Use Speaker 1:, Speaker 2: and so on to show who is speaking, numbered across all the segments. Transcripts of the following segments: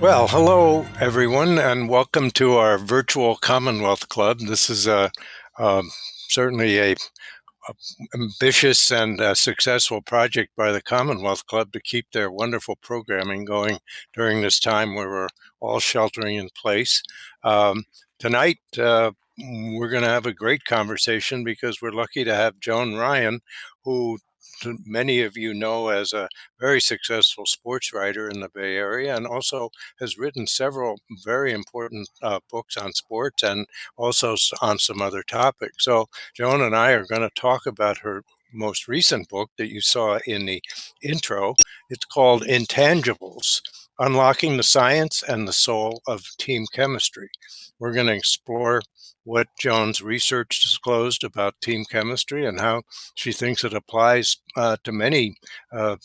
Speaker 1: Well, hello everyone, and welcome to our virtual Commonwealth Club. This is um, certainly a ambitious and successful project by the Commonwealth Club to keep their wonderful programming going during this time where we're all sheltering in place. Um, Tonight, we're going to have a great conversation because we're lucky to have Joan Ryan, who many of you know as a very successful sports writer in the Bay Area, and also has written several very important books on sports and also on some other topics. So Joan and I are going to talk about her most recent book that you saw in the intro. It's called Intangibles: Unlocking the Science and the Soul of Team Chemistry. We're going to explore what Joan's research disclosed about team chemistry and how she thinks it applies to many uh,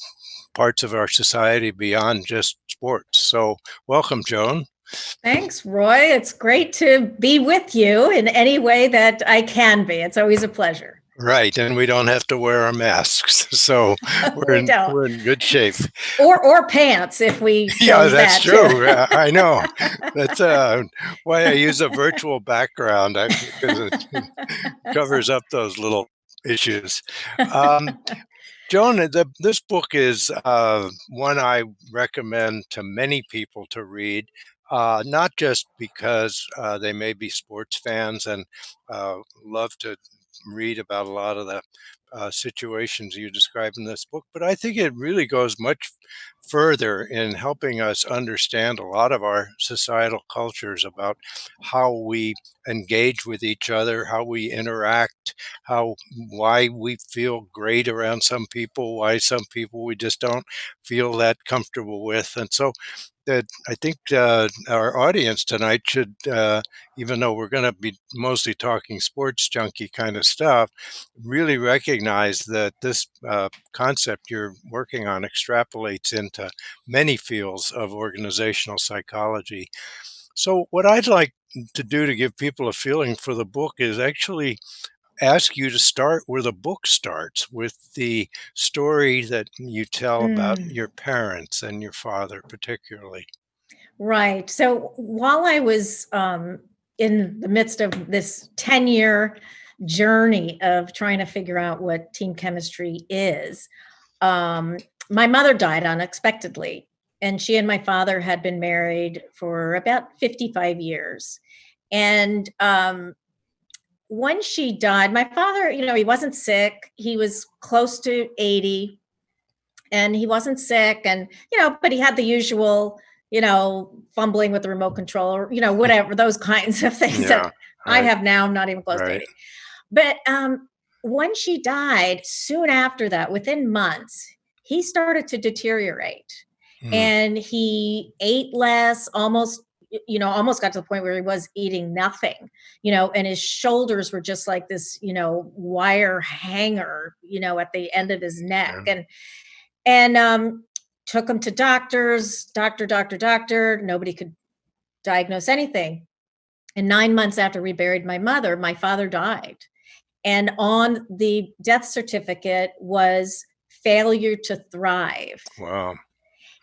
Speaker 1: parts of our society beyond just sports. So, welcome, Joan.
Speaker 2: Thanks, Roy. It's great to be with you in any way that I can be. It's always a pleasure.
Speaker 1: Right, and we don't have to wear our masks, so we're
Speaker 2: We
Speaker 1: in
Speaker 2: don't.
Speaker 1: we're in good shape.
Speaker 2: Or pants if we
Speaker 1: Yeah,
Speaker 2: chose
Speaker 1: that's
Speaker 2: that too.
Speaker 1: true. I know. That's why I use a virtual background because it covers up those little issues. Um, Joan, this book is one I recommend to many people to read, not just because they may be sports fans and love to read about a lot of the situations you describe in this book, but I think it really goes much further in helping us understand a lot of our societal cultures about how we engage with each other, how we interact, how why we feel great around some people, why some people we just don't feel that comfortable with. And so that I think our audience tonight should, even though we're going to be mostly talking sports junkie kind of stuff, really recognize that this concept you're working on extrapolates into many fields of organizational psychology. So, what I'd like to do to give people a feeling for the book is actually ask you to start where the book starts, with the story that you tell about
Speaker 2: Mm,
Speaker 1: your parents and your father, particularly.
Speaker 2: right. So while I was in the midst of this 10-year journey of trying to figure out what team chemistry is, um, my mother died unexpectedly. And she and my father had been married for about 55 years. And when she died, my father, he wasn't sick. He was close to 80 and he wasn't sick. And, but he had the usual, fumbling with the remote control or, whatever, those kinds of things
Speaker 1: Yeah,
Speaker 2: that I
Speaker 1: right,
Speaker 2: have now. I'm not even close to
Speaker 1: right.
Speaker 2: 80. But when she died, soon after that, within months, he started to deteriorate
Speaker 1: Mm,
Speaker 2: and he ate less, almost got to the point where he was eating nothing, and his shoulders were just like this, wire hanger, at the end of his neck.
Speaker 1: yeah.
Speaker 2: And took him to doctors, doctor. Nobody could diagnose anything. And 9 months after we buried my mother, my father died. And on the death certificate was failure to thrive.
Speaker 1: Wow.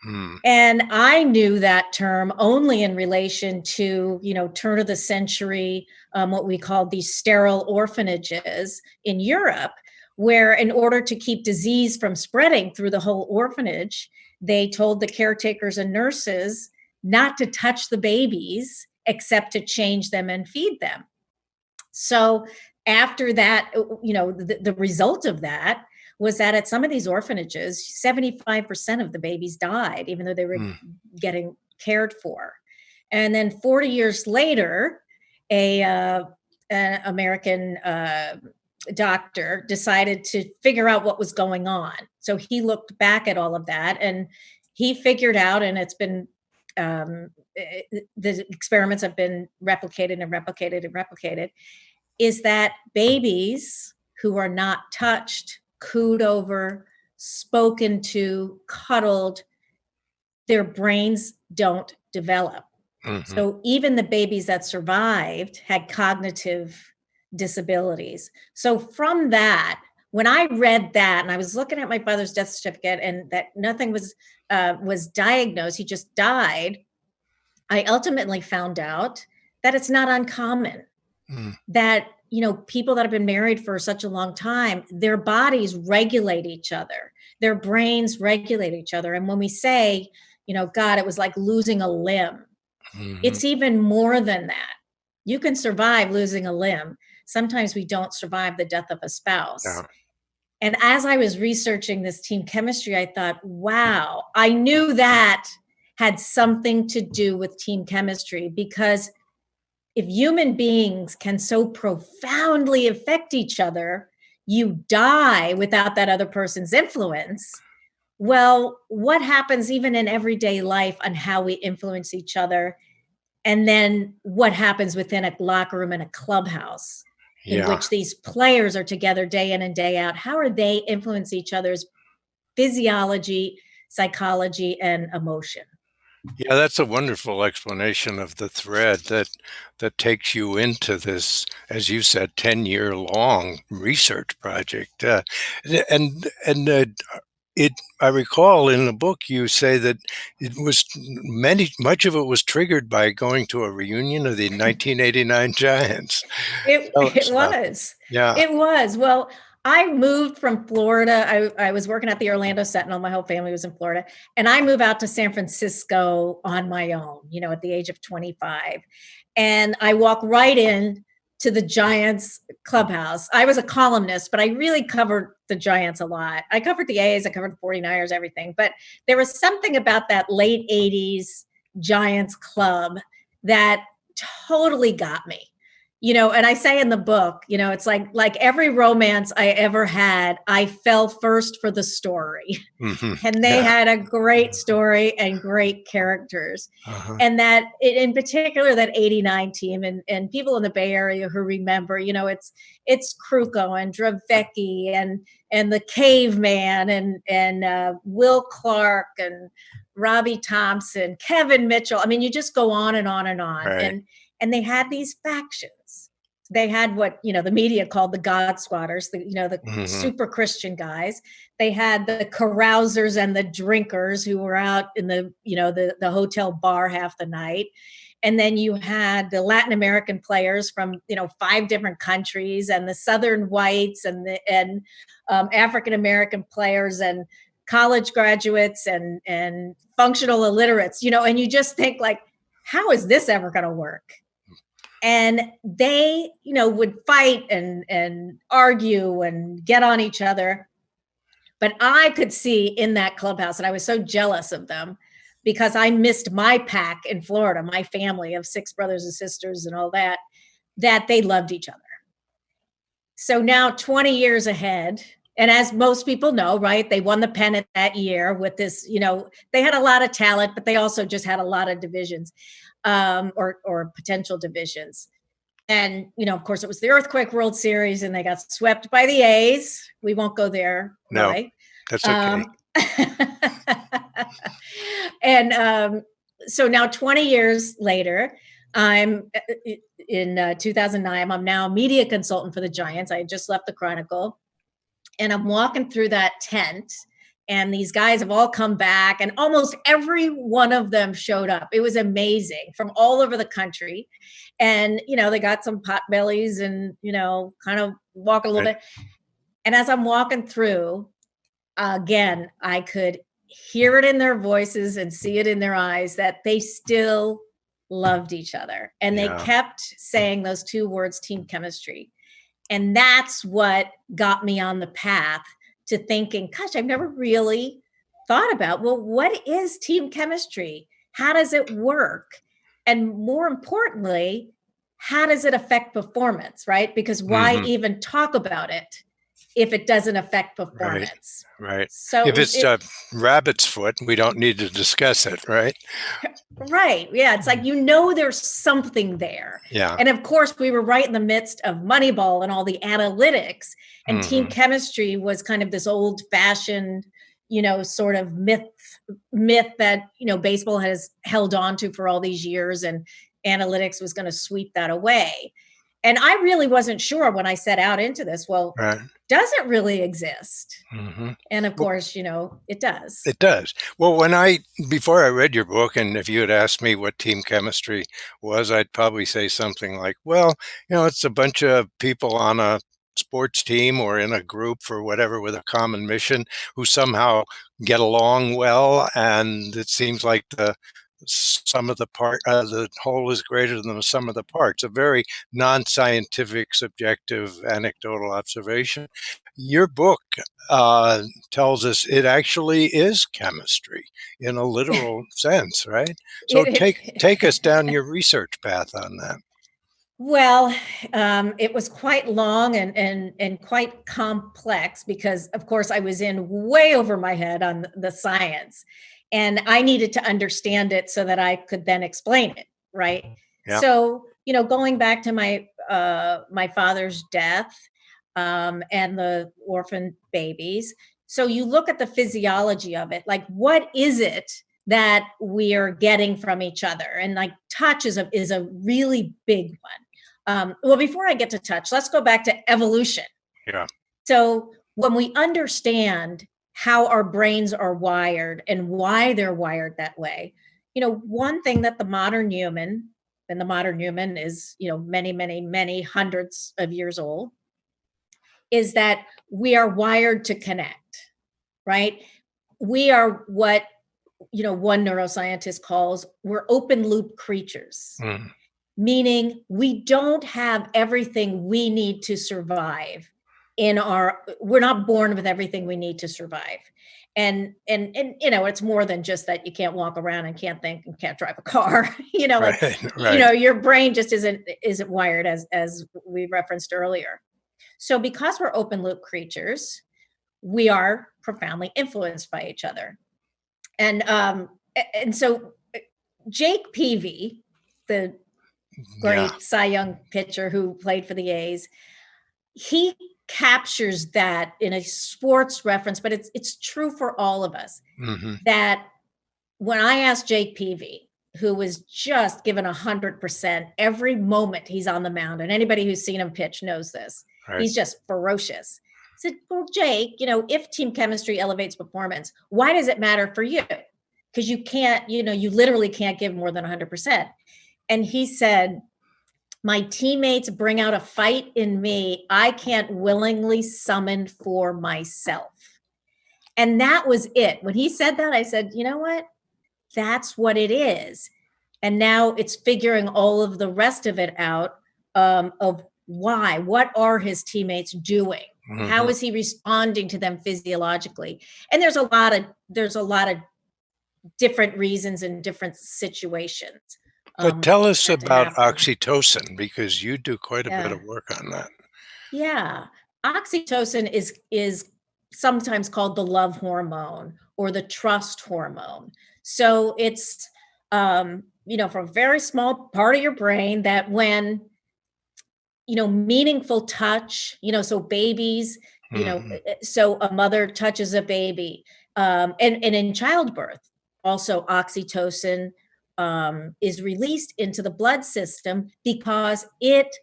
Speaker 1: Mm,
Speaker 2: And I knew that term only in relation to, turn of the century, what we called these sterile orphanages in Europe, where in order to keep disease from spreading through the whole orphanage, they told the caretakers and nurses not to touch the babies except to change them and feed them. So after that, the result of that was that at some of these orphanages, 75% of the babies died, even though they were
Speaker 1: mm,
Speaker 2: getting cared for. And then 40 years later, an American doctor decided to figure out what was going on. So he looked back at all of that and he figured out, and it's been the experiments have been replicated and replicated and replicated, is that babies who are not touched, cooed over, spoken to, cuddled, their brains don't develop.
Speaker 1: mhm.
Speaker 2: So even the babies that survived had cognitive disabilities. So from that, when I read that and I was looking at my father's death certificate and that nothing was diagnosed, he just died. I ultimately found out that it's not uncommon
Speaker 1: Mm,
Speaker 2: that, people that have been married for such a long time, their bodies regulate each other, their brains regulate each other. And when we say, God, it was like losing a limb,
Speaker 1: mhm.
Speaker 2: it's even more than that. You can survive losing a limb. Sometimes we don't survive the death of a spouse.
Speaker 1: Yeah.
Speaker 2: And as I was researching this team chemistry, I thought, wow, I knew that had something to do with team chemistry, because if human beings can so profoundly affect each other, you die without that other person's influence. Well, what happens even in everyday life on how we influence each other? And then what happens within a locker room and a clubhouse in
Speaker 1: Yeah.
Speaker 2: which these players are together day in and day out? How are they influence each other's physiology, psychology, and emotion?
Speaker 1: Yeah, that's a wonderful explanation of the thread that takes you into this, as you said, 10-year long research project. And it I recall in the book you say that it was much of it was triggered by going to a reunion of the 1989 Giants.
Speaker 2: It
Speaker 1: Tell
Speaker 2: it
Speaker 1: us about
Speaker 2: was.
Speaker 1: Yeah.
Speaker 2: It was. Well, I moved from Florida. I was working at the Orlando Sentinel. My whole family was in Florida. And I moved out to San Francisco on my own, at the age of 25. And I walked right in to the Giants clubhouse. I was a columnist, but I really covered the Giants a lot. I covered the A's, I covered the 49ers, everything. But there was something about that late 80s Giants club that totally got me. And I say in the book, it's like every romance I ever had, I fell first for the story.
Speaker 1: Mhm.
Speaker 2: And they
Speaker 1: Yeah.
Speaker 2: had a great story and great characters.
Speaker 1: Uh-huh.
Speaker 2: And that in particular, that 89 team, and people in the Bay Area who remember, it's Kruko and Dravecki and the caveman and Will Clark and Robbie Thompson, Kevin Mitchell. I mean, you just go on and on and on.
Speaker 1: Right.
Speaker 2: And they had these factions. They had what the media called the God Squatters, the
Speaker 1: Mhm.
Speaker 2: super Christian guys. They had the carousers and the drinkers who were out in the hotel bar half the night. And then you had the Latin American players from 5 different countries, and the Southern whites and African American players, and college graduates and functional illiterates. And you just think, like, how is this ever going to work? And they would fight and argue and get on each other. But I could see in that clubhouse, and I was so jealous of them because I missed my pack in Florida, my family of 6 brothers and sisters and all that they loved each other. So now 20 years ahead, and as most people know, right, they won the pennant that year with this, they had a lot of talent, but they also just had a lot of divisions, or potential divisions. And, of course, it was the Earthquake World Series, and they got swept by the A's. We won't go there,
Speaker 1: No,
Speaker 2: Roy.
Speaker 1: that's okay.
Speaker 2: Um, and so now 20 years later, I'm in 2009. I'm now a media consultant for the Giants. I had just left the Chronicle, and I'm walking through that tent, and these guys have all come back, and almost every one of them showed up. It was amazing, from all over the country. And they got some pot bellies and kind of walk a little
Speaker 1: Right.
Speaker 2: bit. And as I'm walking through, again, I could hear it in their voices and see it in their eyes that they still loved each other, and they
Speaker 1: Yeah.
Speaker 2: kept saying those 2 words, team chemistry. And that's what got me on the path to thinking, gosh, I've never really thought about, well, what is team chemistry? How does it work? And more importantly, how does it affect performance, right? Because why
Speaker 1: Mhm.
Speaker 2: even talk about it if it doesn't affect
Speaker 1: Right.
Speaker 2: performance?
Speaker 1: Right. If
Speaker 2: So
Speaker 1: it's a rabbit's foot, we don't need to discuss it, right?
Speaker 2: right. Yeah. It's like, there's something there.
Speaker 1: Yeah.
Speaker 2: And of course, we were right in the midst of Moneyball and all the analytics, and team
Speaker 1: Mhm.
Speaker 2: chemistry was kind of this old fashioned, sort of myth that, baseball has held on to for all these years, and analytics was going to sweep that away. And I really wasn't sure when I set out into this, well,
Speaker 1: Right.
Speaker 2: does it really exist?
Speaker 1: Mhm.
Speaker 2: And of
Speaker 1: Well,
Speaker 2: course, it does.
Speaker 1: it does. Well, before I read your book, and if you had asked me what team chemistry was, I'd probably say something like, well, it's a bunch of people on a sports team or in a group for whatever with a common mission who somehow get along well, and it seems like the whole is greater than the sum of the parts. A very non-scientific, subjective, anecdotal observation. Your book uh, tells us it actually is chemistry in a literal sense, right? So take us down your research path on that.
Speaker 2: Well, it was quite long and quite complex because, of course, I was in way over my head on the science, and I needed to understand it so that I could then explain it, right?
Speaker 1: Yeah.
Speaker 2: So, going back to my father's death, and the orphan babies. So you look at the physiology of it, like what is it that we are getting from each other? And like touch is a really big one. Well, before I get to touch, let's go back to evolution.
Speaker 1: Yeah.
Speaker 2: So when we understand how our brains are wired and why they're wired that way, one thing that the modern human, and the modern human is, many, many, many hundreds of years old, is that we are wired to connect, right? We are what, one neuroscientist calls, we're open loop creatures,
Speaker 1: Mm.
Speaker 2: meaning we don't have everything we need to survive we're not born with everything we need to survive. And it's more than just that you can't walk around and can't think and can't drive a car. Like,
Speaker 1: Right. Right.
Speaker 2: your brain just isn't wired as we referenced earlier. So because we're open loop creatures, we are profoundly influenced by each other. And so Jake Peavy, the
Speaker 1: Yeah.
Speaker 2: great Cy Young pitcher who played for the A's, he captures that in a sports reference, but it's true for all of us.
Speaker 1: Hmm.
Speaker 2: That when I asked Jake Peavy, who was just given 100% every moment he's on the mound, and anybody who's seen him pitch knows this,
Speaker 1: Right.
Speaker 2: he's just ferocious. I said, well, Jake, if team chemistry elevates performance, why does it matter for you? Because you can't, you literally can't give more than 100%. And he said, my teammates bring out a fight in me I can't willingly summon for myself. And that was it. When he said that, I said, you know what? That's what it is. And now it's figuring all of the rest of it out, of why, what are his teammates doing?
Speaker 1: Hmm.
Speaker 2: How is he responding to them physiologically? And there's a lot of different reasons and different situations.
Speaker 1: But tell us
Speaker 2: that
Speaker 1: about
Speaker 2: happen.
Speaker 1: oxytocin, because you do quite a bit
Speaker 2: Yeah.
Speaker 1: of work on that.
Speaker 2: Yeah. Oxytocin is sometimes called the love hormone or the trust hormone. So it's from a very small part of your brain that when meaningful touch, so babies,
Speaker 1: Mhm.
Speaker 2: so a mother touches a baby, and in childbirth, also oxytocin is released into the blood system because it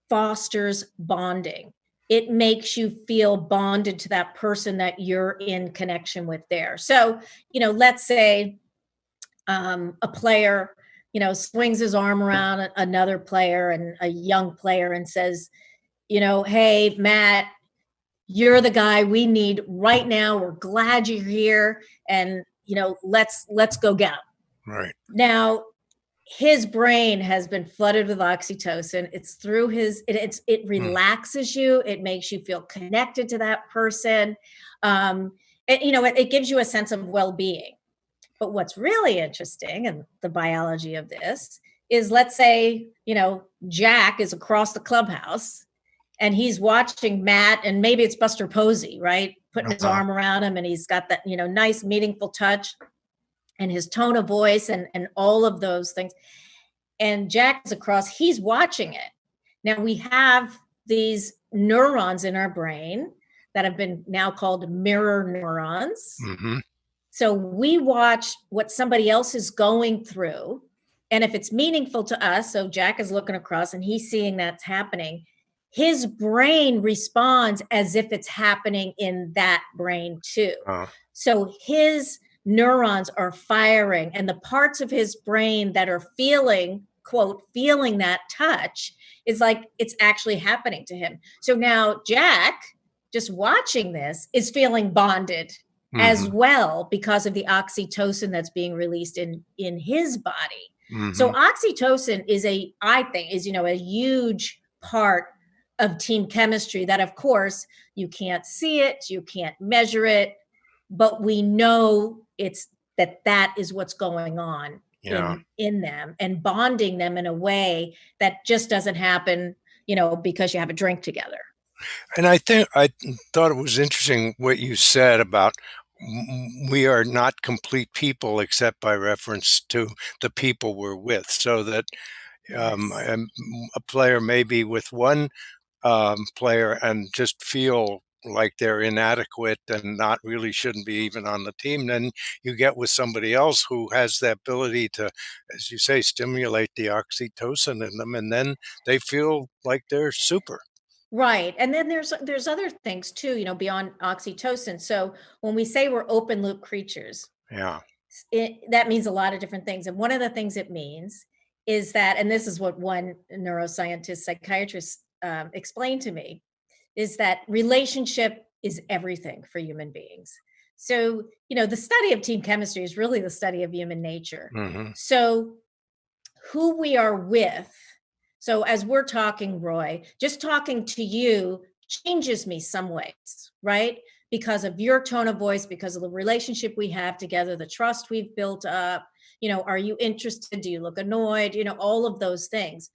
Speaker 2: fosters bonding. It makes you feel bonded to that person that you're in connection with there. So, let's say a player, swings his arm around another player and a young player and says, hey, Matt, you're the guy we need right now. We're glad you're here. And, let's go get him.
Speaker 1: Right.
Speaker 2: Now, his brain has been flooded with oxytocin. It's through it relaxes you. It makes you feel connected to that person. It gives you a sense of well-being. But what's really interesting and the biology of this is, let's say, Jack is across the clubhouse and he's watching Matt, and maybe it's Buster Posey, right? Putting his
Speaker 1: Uh-huh.
Speaker 2: arm around him, and he's got that, nice, meaningful touch and his tone of voice and all of those things. And Jack is across, he's watching it. Now we have these neurons in our brain that have been now called mirror neurons.
Speaker 1: Hmm.
Speaker 2: So we watch what somebody else is going through, And if it's meaningful to us, so Jack is looking across and he's seeing that's happening, his brain responds as if it's happening in that brain too. So his neurons are firing, and the parts of his brain that are feeling, quote, feeling that touch is like it's actually happening to him. So now Jack, just watching this, is feeling bonded as well because of the oxytocin that's being released in his body. So oxytocin is I think is, a huge part of team chemistry that, of course, you can't see it, you can't measure it, but we know it's that is what's going on in them, and bonding them in a way that just doesn't happen, because you have a drink together.
Speaker 1: And I thought it was interesting what you said about we are not complete people except by reference to the people we're with. So that a player may be with one player and just feel like they're inadequate and not really shouldn't be even on the team. Then you get with somebody else who has the ability to, as you say, stimulate the oxytocin in them, and then they feel like they're super.
Speaker 2: Right. And then there's other things too, beyond oxytocin. So when we say we're open loop creatures, that means a lot of different things. And one of the things it means is that, and this is what one neuroscientist, psychiatrist explained to me, is that relationship is everything for human beings. So, the study of team chemistry is really the study of human nature. So who we are with, so as we're talking, Roy, just talking to you changes me some ways, right? Because of your tone of voice, because of the relationship we have together, the trust we've built up, are you interested? Do you look annoyed? All of those things.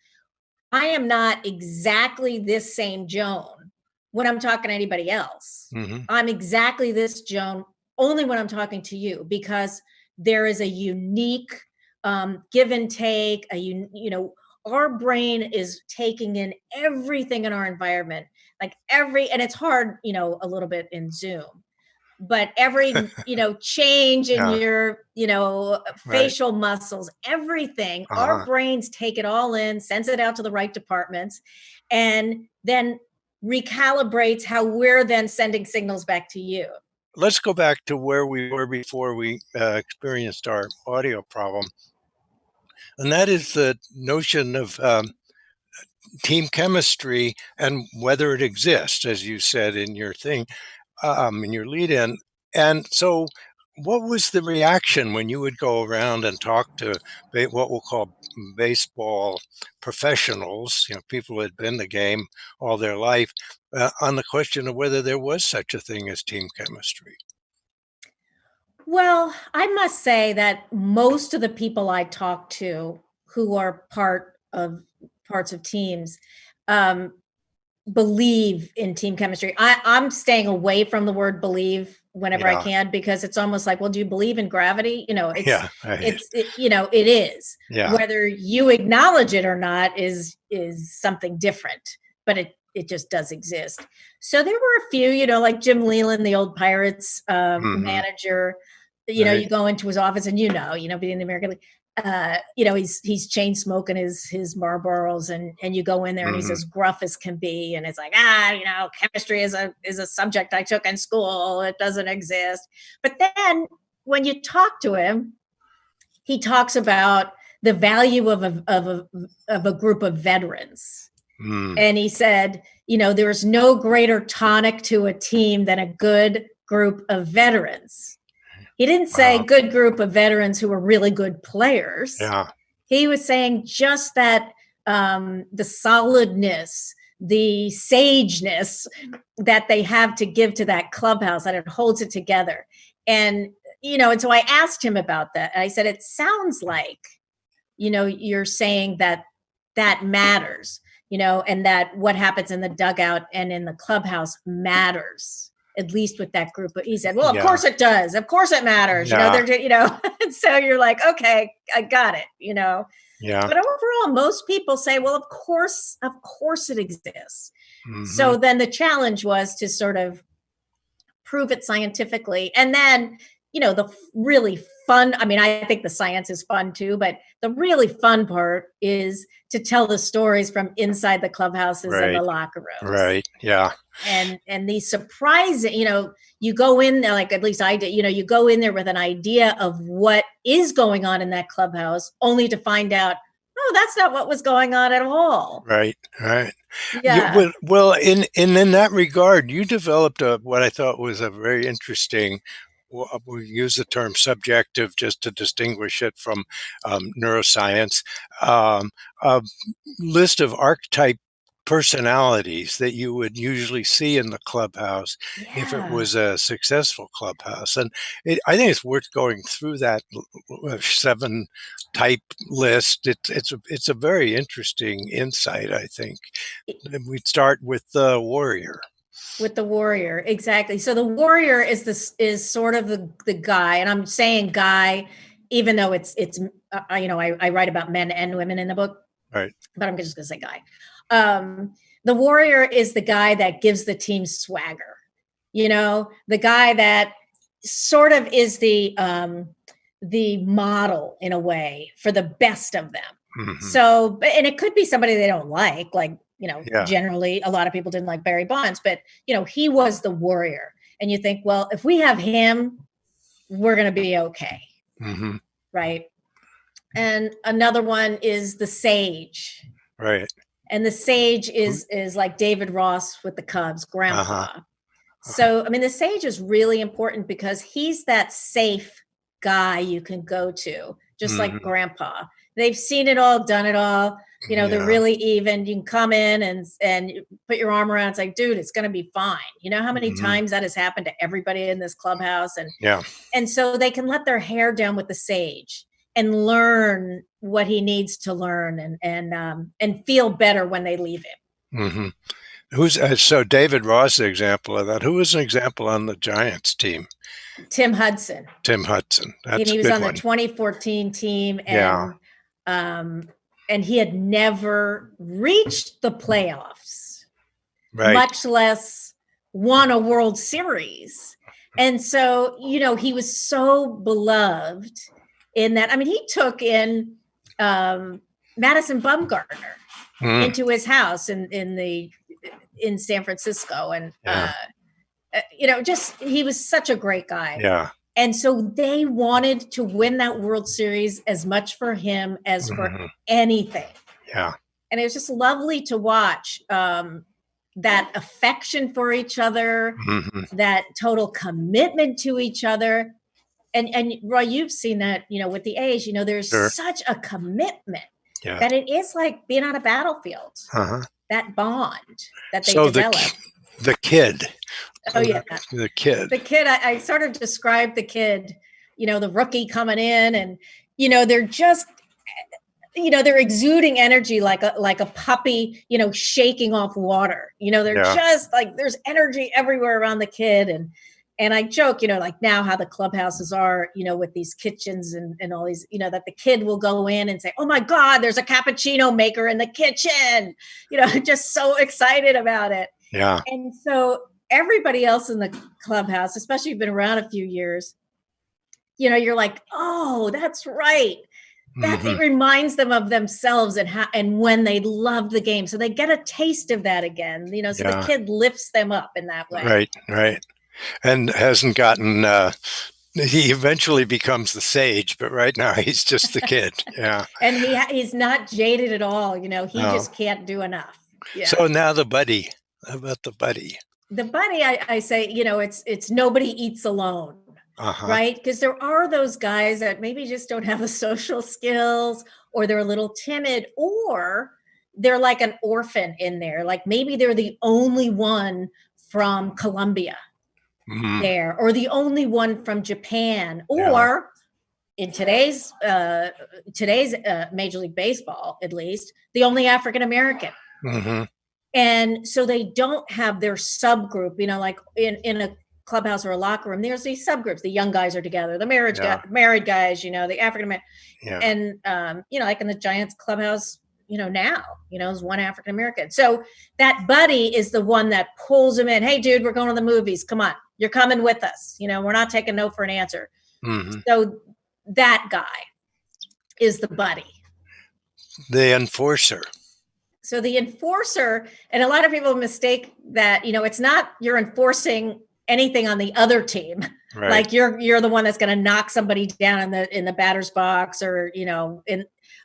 Speaker 2: I am not exactly this same Joan when I'm talking to anybody else. I'm exactly this Joan only when I'm talking to you, because there is a unique give and take, our brain is taking in everything in our environment, and it's hard, a little bit in Zoom, but every, change in your, facial muscles, everything, our brains take it all in, sends it out to the right departments, and then recalibrates how we're then sending signals back to you.
Speaker 1: Let's go back to where we were before we experienced our audio problem. And that is the notion of team chemistry and whether it exists, as you said in your thing, in your lead in. And so what was the reaction when you would go around and talk to what we'll call baseball professionals, people who had been in the game all their life, on the question of whether there was such a thing as team chemistry?
Speaker 2: Well, I must say that most of the people I talk to who are parts of teams believe in team chemistry. I'm staying away from the word believe whenever I can, because it's almost like, well, do you believe in gravity? It is. Whether you acknowledge it or not is something different, but it just does exist. So there were a few, like Jim Leland, the old Pirates manager. You go into his office and being in the American League, he's chain smoking his Marlboros, and you go in there and he's as gruff as can be, and it's like, chemistry is a subject I took in school. It doesn't exist. But then when you talk to him, he talks about the value of a group of veterans. And he said, there's no greater tonic to a team than a good group of veterans. He didn't say good group of veterans who were really good players. He was saying just that the solidness, the sageness that they have to give to that clubhouse, that it holds it together. And, and so I asked him about that. And I said, it sounds like, you're saying that matters, and that what happens in the dugout and in the clubhouse matters, at least with that group. But he said, well, of course it does. Of course it matters. And so you're like, okay, I got it, But overall, most people say, well, of course it exists. So then the challenge was to sort of prove it scientifically. And then, the really fun, I mean, I think the science is fun too, but the really fun part is to tell the stories from inside the clubhouses and the
Speaker 1: Right.
Speaker 2: locker rooms.
Speaker 1: Right. Yeah.
Speaker 2: And these surprising, you go in there, like at least I did, you go in there with an idea of what is going on in that clubhouse, only to find out, oh, that's not what was going on at all.
Speaker 1: Right. Right.
Speaker 2: Yeah.
Speaker 1: Well, in that regard, you developed what I thought was a very interesting. We use the term subjective just to distinguish it from neuroscience. A list of archetype personalities that you would usually see in the clubhouse if it
Speaker 2: Yeah.
Speaker 1: was a successful clubhouse, and I think it's worth going through that 7 type list. It's a very interesting insight, I think. We'd start with the warrior.
Speaker 2: With the warrior, exactly. So the warrior is sort of the guy, and I'm saying guy, even though I write about men and women in the book,
Speaker 1: Right.
Speaker 2: but I'm just gonna say guy. The warrior is the guy that gives the team swagger. The guy that sort of is the model in a way for the best of them.
Speaker 1: Mhm.
Speaker 2: So, and it could be somebody they don't like,
Speaker 1: Yeah.
Speaker 2: generally a lot of people didn't like Barry Bonds, but he was the warrior. And you think, well, if we have him, we're going to be okay.
Speaker 1: Hmm.
Speaker 2: Right. And another one is the sage.
Speaker 1: Right.
Speaker 2: And the sage is like David Ross with the Cubs, grandpa.
Speaker 1: Uh-huh.
Speaker 2: So, I mean, the sage is really important because he's that safe guy you can go to, just like
Speaker 1: Mhm.
Speaker 2: grandpa. They've seen it all, done it all. They're
Speaker 1: Yeah.
Speaker 2: really even. You can come in and put your arm around. It's like, dude, it's going to be fine. You know how many
Speaker 1: Mhm.
Speaker 2: times that has happened to everybody in this clubhouse?
Speaker 1: Yeah.
Speaker 2: And so they can let their hair down with the sage and learn what he needs to learn and feel better when they leave him.
Speaker 1: Hmm. So David Ross, the example of that. Who was an example on the Giants team?
Speaker 2: Tim Hudson.
Speaker 1: Tim Hudson.
Speaker 2: And
Speaker 1: That's
Speaker 2: he
Speaker 1: a
Speaker 2: was
Speaker 1: good
Speaker 2: on the
Speaker 1: one.
Speaker 2: 2014 team,
Speaker 1: Yeah.
Speaker 2: and he had never reached the playoffs,
Speaker 1: Right.
Speaker 2: much less won a World Series. And so, he was so beloved in that. I mean, he took in Madison Bumgarner
Speaker 1: Mm.
Speaker 2: into his house in San Francisco, and
Speaker 1: Yeah.
Speaker 2: just he was such a great guy.
Speaker 1: Yeah.
Speaker 2: And so they wanted to win that World Series as much for him as for
Speaker 1: Mhm.
Speaker 2: anything.
Speaker 1: Yeah.
Speaker 2: And it was just lovely to watch that affection for each other,
Speaker 1: Mhm.
Speaker 2: that total commitment to each other. And Roy, you've seen that, with the A's, there's
Speaker 1: Sure.
Speaker 2: such a commitment
Speaker 1: Yeah.
Speaker 2: that it is like being on a battlefield,
Speaker 1: Uh-huh.
Speaker 2: that bond that they
Speaker 1: So
Speaker 2: develop.
Speaker 1: the kid.
Speaker 2: Oh, yeah.
Speaker 1: The kid.
Speaker 2: The kid, I sort of described the kid, the rookie coming in, and, they're just, they're exuding energy like a puppy, shaking off water. They're
Speaker 1: Yeah.
Speaker 2: just like, there's energy everywhere around the kid. And I joke, like now how the clubhouses are, with these kitchens and all these, that the kid will go in and say, oh my God, there's a cappuccino maker in the kitchen, just so excited about it.
Speaker 1: Yeah.
Speaker 2: And so everybody else in the clubhouse, especially if you've been around a few years, you're like, oh, that's right. That
Speaker 1: Mhm.
Speaker 2: it reminds them of themselves and when they loved the game. So they get a taste of that again, so
Speaker 1: Yeah.
Speaker 2: the kid lifts them up in that way.
Speaker 1: Right. Right. And hasn't gotten. He eventually becomes the sage, but right now he's just the kid. Yeah.
Speaker 2: And he's not jaded at all. He
Speaker 1: No.
Speaker 2: just can't do enough. Yeah.
Speaker 1: So now the buddy. How about the buddy?
Speaker 2: The buddy, I say, it's nobody eats alone.
Speaker 1: Uh-huh.
Speaker 2: Right? Because there are those guys that maybe just don't have the social skills, or they're a little timid, or they're like an orphan in there. Like maybe they're the only one from Colombia
Speaker 1: Mhm.
Speaker 2: there, or the only one from Japan,
Speaker 1: Yeah.
Speaker 2: or in today's Major League Baseball, at least, the only African American.
Speaker 1: Mhm.
Speaker 2: And so they don't have their subgroup, like in a clubhouse or a locker room, there's these subgroups. The young guys are together, the married guys, the African American,
Speaker 1: Yeah.
Speaker 2: and like in the Giants clubhouse, now, is one African American. So that buddy is the one that pulls him in. Hey, dude, we're going to the movies. Come on, you're coming with us. We're not taking no for an answer.
Speaker 1: Mhm.
Speaker 2: So that guy is the buddy.
Speaker 1: The enforcer.
Speaker 2: So the enforcer, and a lot of people mistake that, it's not you're enforcing anything on the other team.
Speaker 1: Right.
Speaker 2: Like you're the one that's going to knock somebody down in the batter's box, or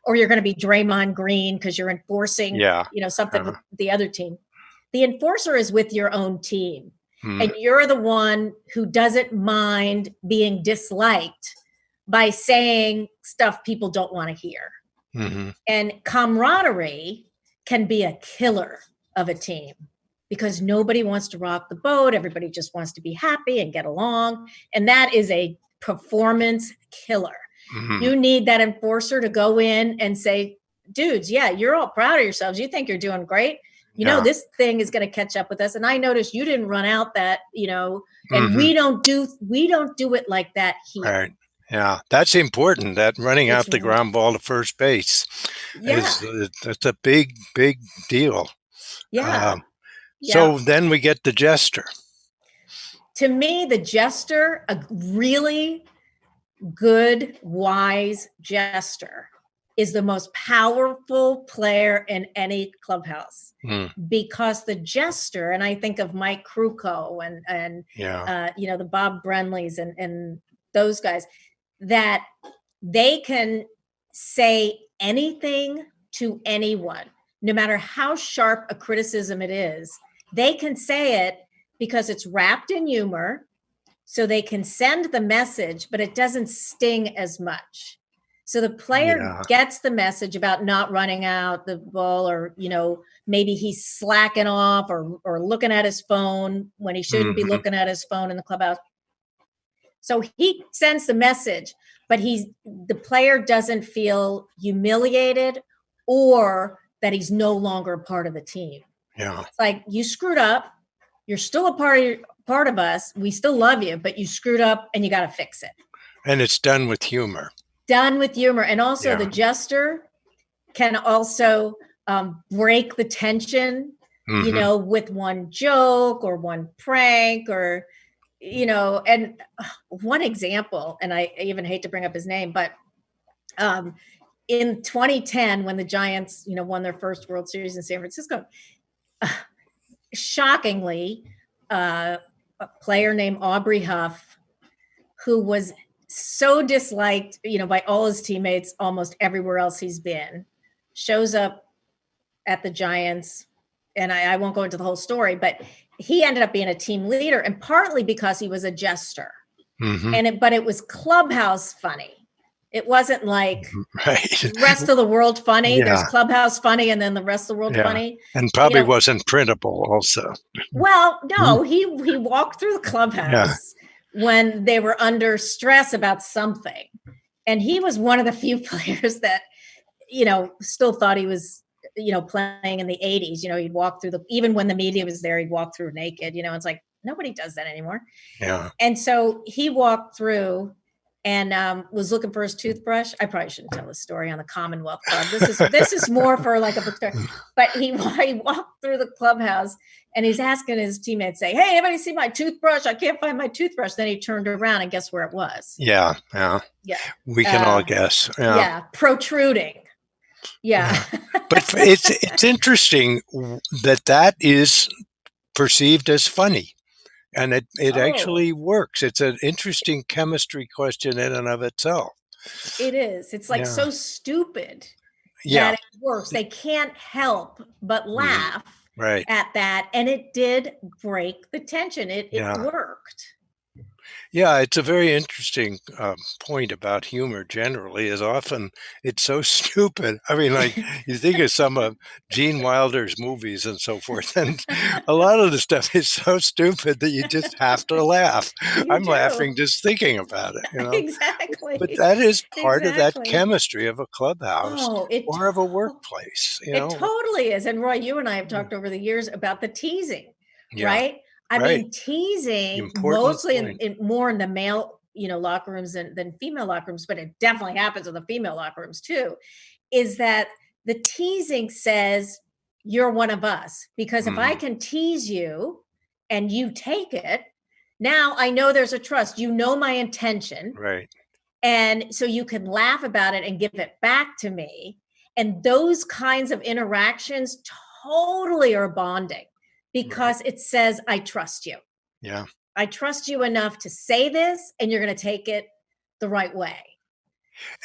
Speaker 2: or you're going to be Draymond Green because you're enforcing
Speaker 1: Yeah.
Speaker 2: something with the other team. The enforcer is with your own team,
Speaker 1: Mhm.
Speaker 2: and you're the one who doesn't mind being disliked by saying stuff people don't want to hear.
Speaker 1: Mhm.
Speaker 2: And camaraderie can be a killer of a team, because nobody wants to rock the boat. Everybody just wants to be happy and get along. And that is a performance killer.
Speaker 1: Mhm.
Speaker 2: You need that enforcer to go in and say, dudes, yeah, you're all proud of yourselves. You think you're doing great.
Speaker 1: Yeah.
Speaker 2: This thing is going to catch up with us. And I noticed you didn't run out that, and
Speaker 1: Mhm.
Speaker 2: we don't do it like that here.
Speaker 1: Right. Yeah, that's important. That running
Speaker 2: It's
Speaker 1: out the ground ball to first base
Speaker 2: Yeah.
Speaker 1: that's a big, big deal.
Speaker 2: Yeah.
Speaker 1: So then we get the jester.
Speaker 2: To me, the jester, a really good, wise jester, is the most powerful player in any clubhouse, because the jester, and I think of Mike Krukow and
Speaker 1: Yeah.
Speaker 2: the Bob Brenleys and those guys, that they can say anything to anyone, no matter how sharp a criticism it is. They can say it because it's wrapped in humor, so they can send the message, but it doesn't sting as much. So the player gets the message about not running out the ball, or maybe he's slacking off or looking at his phone when he shouldn't be looking at his phone in the clubhouse. So he sends the message, but the player doesn't feel humiliated or that he's no longer a part of the team.
Speaker 1: Yeah.
Speaker 2: It's like, you screwed up. You're still a part of us. We still love you, but you screwed up and you got to fix it.
Speaker 1: And it's done with humor.
Speaker 2: Done with humor. And also the jester can also break the tension, with one joke or one prank, or, and one example, and I even hate to bring up his name, but in 2010, when the Giants, won their first World Series in San Francisco, shockingly, a player named Aubrey Huff, who was so disliked, by all his teammates, almost everywhere else he's been, shows up at the Giants. And I won't go into the whole story, but he ended up being a team leader, and partly because he was a jester. But it was clubhouse funny. It wasn't like rest of the world funny.
Speaker 1: Yeah.
Speaker 2: There's clubhouse funny, and then the rest of the world funny.
Speaker 1: And probably wasn't printable also.
Speaker 2: Well, no, he walked through the clubhouse when they were under stress about something. And he was one of the few players that, still thought he was, playing in the 80s. He'd walk through even when the media was there, he'd walk through naked. It's like, nobody does that anymore.
Speaker 1: Yeah.
Speaker 2: And so he walked through and was looking for his toothbrush. I probably shouldn't tell this story on the Commonwealth Club. This is more for like a bookstore. But he walked through the clubhouse and he's asking his teammates, say, "Hey, anybody see my toothbrush? I can't find my toothbrush." Then he turned around and guess where it was?
Speaker 1: Yeah. We can all guess.
Speaker 2: Yeah, protruding. Yeah.
Speaker 1: But it's interesting that is perceived as funny. And it actually works. It's an interesting chemistry question in and of itself.
Speaker 2: It is. It's like so stupid
Speaker 1: that
Speaker 2: it works. They can't help but laugh at that. And it did break the tension. It worked.
Speaker 1: Yeah, it's a very interesting point about humor generally, is often it's so stupid. I mean, like, you think of some of Gene Wilder's movies and so forth, and a lot of the stuff is so stupid that you just have to laugh. I'm laughing just thinking about it,
Speaker 2: Exactly.
Speaker 1: But that is part of that chemistry of a clubhouse or of a workplace.
Speaker 2: It totally is. And Roy, you and I have talked over the years about the teasing, right? I mean, teasing mostly more in the male, locker rooms than female locker rooms, but it definitely happens in the female locker rooms too, is that the teasing says you're one of us. Because if I can tease you and you take it, Now I know there's a trust. You know my intention.
Speaker 1: Right.
Speaker 2: And so you can laugh about it and give it back to me. And those kinds of interactions totally are bonding because it says, I trust you.
Speaker 1: Yeah.
Speaker 2: I trust you enough to say this, and you're going to take it the right way.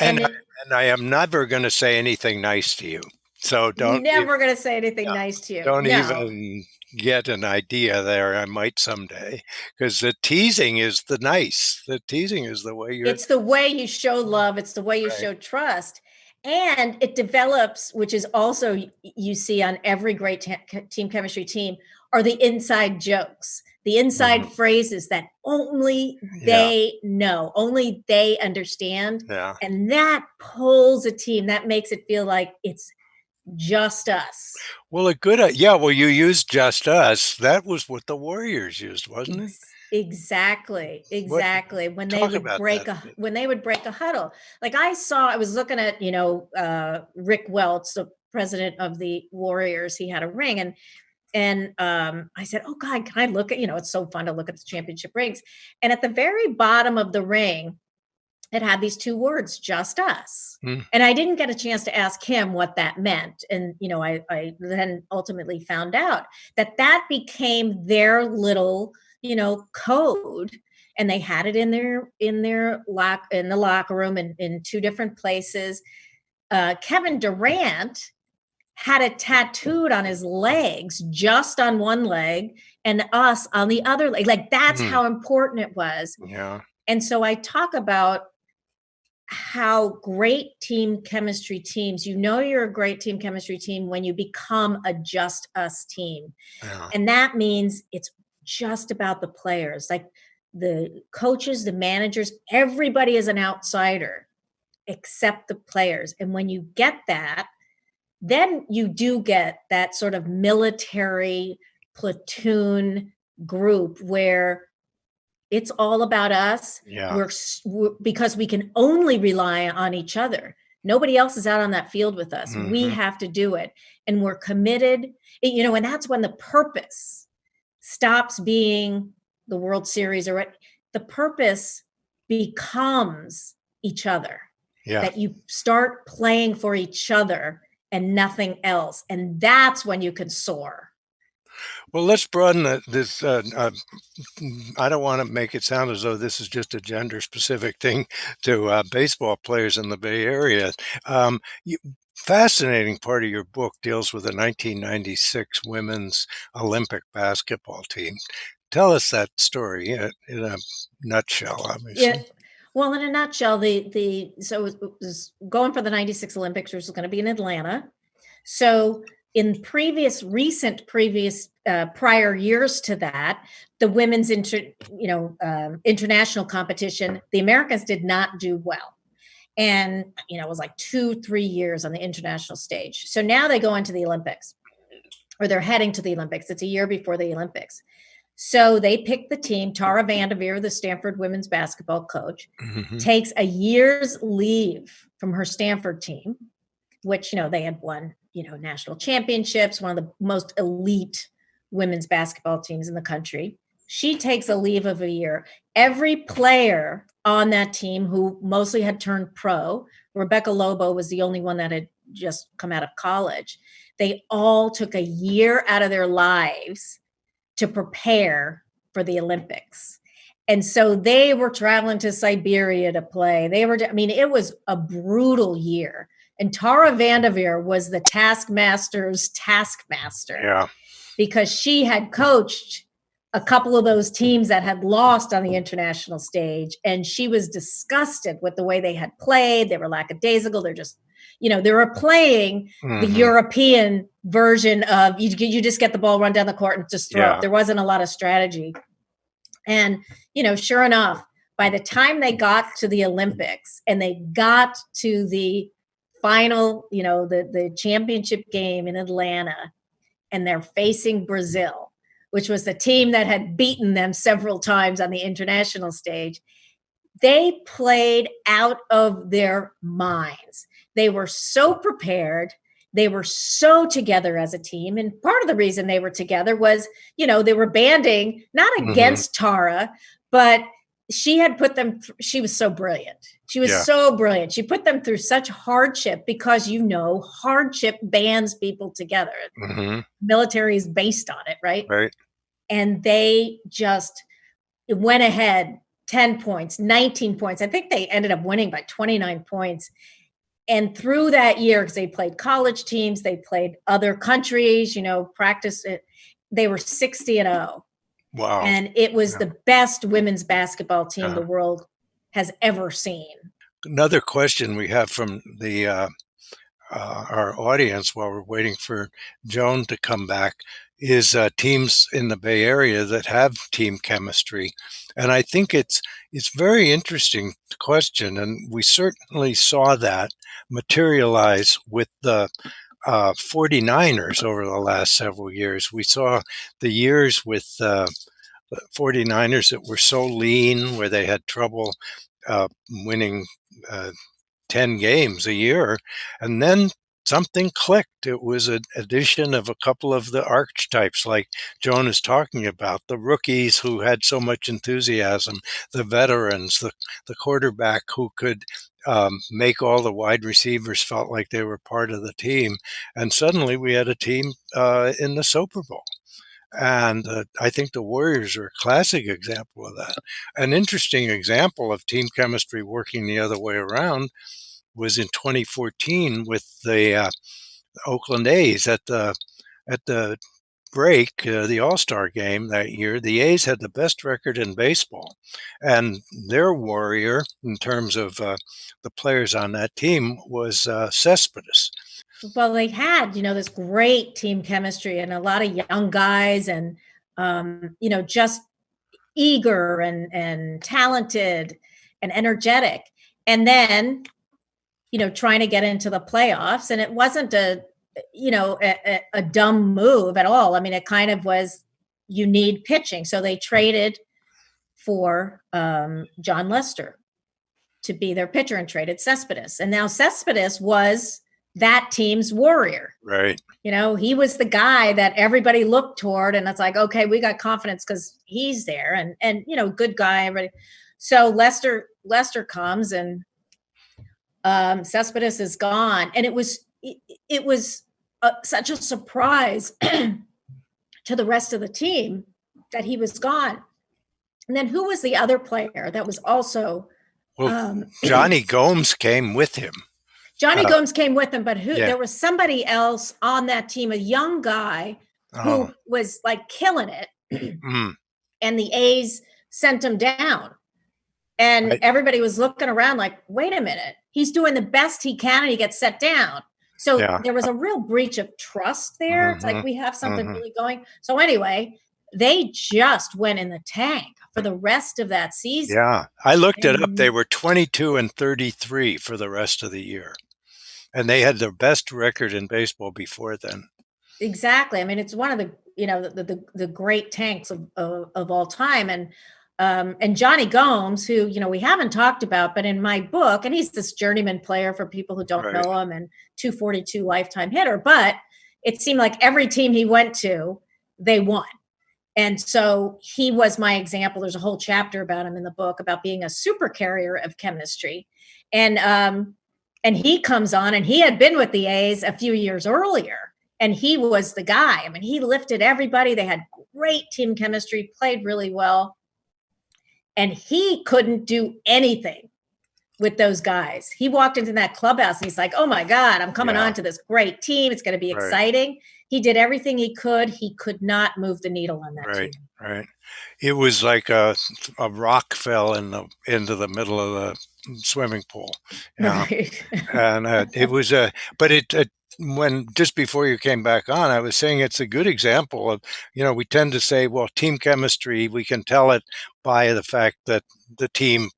Speaker 1: And
Speaker 2: And
Speaker 1: and I am never going to say anything nice to you. So
Speaker 2: never going to say anything nice to you.
Speaker 1: don't
Speaker 2: No.
Speaker 1: even get an idea there. I might someday, because the teasing is the nice. The teasing is the way you're
Speaker 2: It's the way you show love. It's the way you
Speaker 1: right.
Speaker 2: show trust. And it develops, which is also you see on every great team chemistry team, are the inside jokes, the inside
Speaker 1: Mhm.
Speaker 2: phrases that only
Speaker 1: Yeah.
Speaker 2: they know, only they understand.
Speaker 1: Yeah.
Speaker 2: And that pulls a team. That makes it feel like it's just us.
Speaker 1: Well, a good yeah, well, you used "Just Us." That was what the Warriors used, wasn't it?
Speaker 2: Exactly,
Speaker 1: What
Speaker 2: exactly.
Speaker 1: talk about that a bit.
Speaker 2: When they would break a huddle. Like I was looking at, Rick Welts, the president of the Warriors. He had a ring, and I said, "Oh God, can I look at, it's so fun to look at the championship rings." And at the very bottom of the ring, it had these two words, "Just Us."
Speaker 1: Mm,
Speaker 2: And I didn't get a chance to ask him what that meant. And, I then ultimately found out that became their little, code. And they had it in the locker room in two different places. Kevin Durant had it tattooed on his legs, just on one leg, and us on the other leg. Like that's
Speaker 1: mm,
Speaker 2: how important it was.
Speaker 1: yeah,
Speaker 2: And so I talk about how great team chemistry teams, you're a great team chemistry team when you become a just us team.
Speaker 1: yeah,
Speaker 2: And that means it's just about the players, like the coaches, the managers, everybody is an outsider except the players. And when you get that, then you do get that sort of military platoon group where it's all about us.
Speaker 1: yeah.
Speaker 2: Because we can only rely on each other. Nobody else is out on that field with us. We
Speaker 1: Mhm.
Speaker 2: have to do it. And we're committed, and that's when the purpose stops being the World Series the purpose becomes each other,
Speaker 1: Yeah.
Speaker 2: that you start playing for each other and nothing else. And that's when you can soar.
Speaker 1: Well, let's broaden this. I don't want to make it sound as though this is just a gender-specific thing to baseball players in the Bay Area. Fascinating part of your book deals with the 1996 women's Olympic basketball team. Tell us that story in a nutshell,
Speaker 2: Yeah.
Speaker 1: obviously.
Speaker 2: Well, in a nutshell, so it was going for the 96 Olympics, which was going to be in Atlanta. So in previous prior years to that, the women's international competition, the Americans did not do well. And, it was like 2-3 years on the international stage. So now they go into the Olympics, or they're heading to the Olympics. It's a year before the Olympics. So they picked the team. Tara Vanderveer, the Stanford women's basketball coach,
Speaker 1: Hmm.
Speaker 2: takes a year's leave from her Stanford team, which, they had won, national championships, one of the most elite women's basketball teams in the country. She takes a leave of a year. Every player on that team who mostly had turned pro, Rebecca Lobo was the only one that had just come out of college. They all took a year out of their lives to prepare for the Olympics. And so they were traveling to Siberia to play. It was a brutal year. And Tara Vanderveer was the taskmaster's taskmaster
Speaker 1: Yeah.
Speaker 2: because she had coached a couple of those teams that had lost on the international stage. And she was disgusted with the way they had played. They were lackadaisical. They were playing the
Speaker 1: Hmm.
Speaker 2: European version of you just get the ball, run down the court, and just throw
Speaker 1: Yeah.
Speaker 2: it. There wasn't a lot of strategy. And, sure enough, by the time they got to the Olympics and they got to the final, the championship game in Atlanta, and they're facing Brazil, which was the team that had beaten them several times on the international stage, they played out of their minds. They were so prepared. They were so together as a team. And part of the reason they were together was, they were banding, not
Speaker 1: Mhm.
Speaker 2: against Tara, but she had put them, she was so brilliant. She was
Speaker 1: Yeah.
Speaker 2: so brilliant. She put them through such hardship because, hardship bands people together.
Speaker 1: Mhm.
Speaker 2: Military is based on it, right?
Speaker 1: Right.
Speaker 2: And they just went ahead 10 points, 19 points. I think they ended up winning by 29 points. And through that year, because they played college teams, they played other countries, practiced it, they were 60-0.
Speaker 1: Wow.
Speaker 2: And it was
Speaker 1: Yeah.
Speaker 2: the best women's basketball team
Speaker 1: Yeah.
Speaker 2: the world has ever seen.
Speaker 1: Another question we have from our audience while we're waiting for Joan to come back is teams in the Bay Area that have team chemistry, and I think it's very interesting question, and we certainly saw that materialize with the 49ers over the last several years. We saw the years with 49ers that were so lean, where they had trouble winning uh, 10 games a year. And then something clicked. It was an addition of a couple of the archetypes, like Joan is talking about, the rookies who had so much enthusiasm, the veterans, the quarterback who could make all the wide receivers felt like they were part of the team. And suddenly we had a team in the Super Bowl. And I think the Warriors are a classic example of that. An interesting example of team chemistry working the other way around was in 2014 with the Oakland A's at the break, the All-Star game that year. The A's had the best record in baseball, and their warrior in terms of the players on that team was Cespedes.
Speaker 2: Well, they had, this great team chemistry and a lot of young guys and, just eager and talented and energetic. And then, trying to get into the playoffs. And it wasn't a dumb move at all. I mean, it kind of was, you need pitching. So they traded for John Lester to be their pitcher and traded Cespedes. And now Cespedes was that team's warrior.
Speaker 1: Right.
Speaker 2: He was the guy that everybody looked toward, and it's like, okay, we got confidence because he's there, and good guy. Everybody. So Lester comes, and Cespedes is gone, and it was such a surprise to the rest of the team that he was gone. And then who was the other player that was also?
Speaker 1: Well, Johnny Gomes came with him.
Speaker 2: Johnny Gomes came with him, but
Speaker 1: Yeah.
Speaker 2: there was somebody else on that team, a young guy who was like killing it. And the A's sent him down. And everybody was looking around like, wait a minute, he's doing the best he can and he gets set down. So there was a real breach of trust there. It's like, we have something really going. So anyway, they just went in the tank for the rest of that season.
Speaker 1: Yeah, I looked it up. They were 22-33 for the rest of the year. And they had their best record in baseball before then.
Speaker 2: Exactly. I mean, it's one of the, the great tanks of all time. And Johnny Gomes, who, we haven't talked about, but in my book, and he's this journeyman player for people who don't know him, and 242 lifetime hitter, but it seemed like every team he went to, they won. And so he was my example. There's a whole chapter about him in the book about being a super carrier of chemistry. And he comes on, and he had been with the A's a few years earlier, and he was the guy. I mean, he lifted everybody. They had great team chemistry, played really well. And he couldn't do anything with those guys. He walked into that clubhouse and he's like, oh my God, I'm coming on to this great team. It's going to be exciting. He did everything he could. He could not move the needle on that team.
Speaker 1: Right. It was like a rock fell into the middle of the swimming pool.
Speaker 2: Right.
Speaker 1: And it was but when just before you came back on, I was saying it's a good example of, we tend to say, well, team chemistry, we can tell it by the fact that the team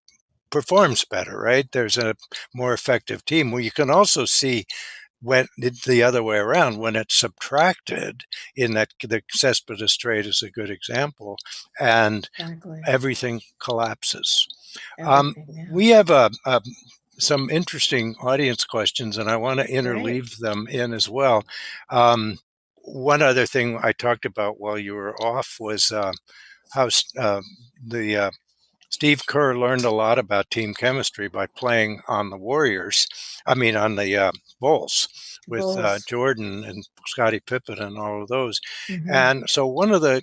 Speaker 1: performs better, right? There's a more effective team. Well, you can also see when it's the other way around, when it's subtracted, in that the Cespedes trade is a good example, and everything collapses. We have a some interesting audience questions, and I want to
Speaker 2: Great.
Speaker 1: interleave them in as well. Um, One other thing I talked about while you were off was how the Steve Kerr learned a lot about team chemistry by playing on the Warriors. I mean, on the Bulls with
Speaker 2: Bulls.
Speaker 1: Jordan and Scottie Pippen and all of those.
Speaker 2: Hmm.
Speaker 1: And so, one of the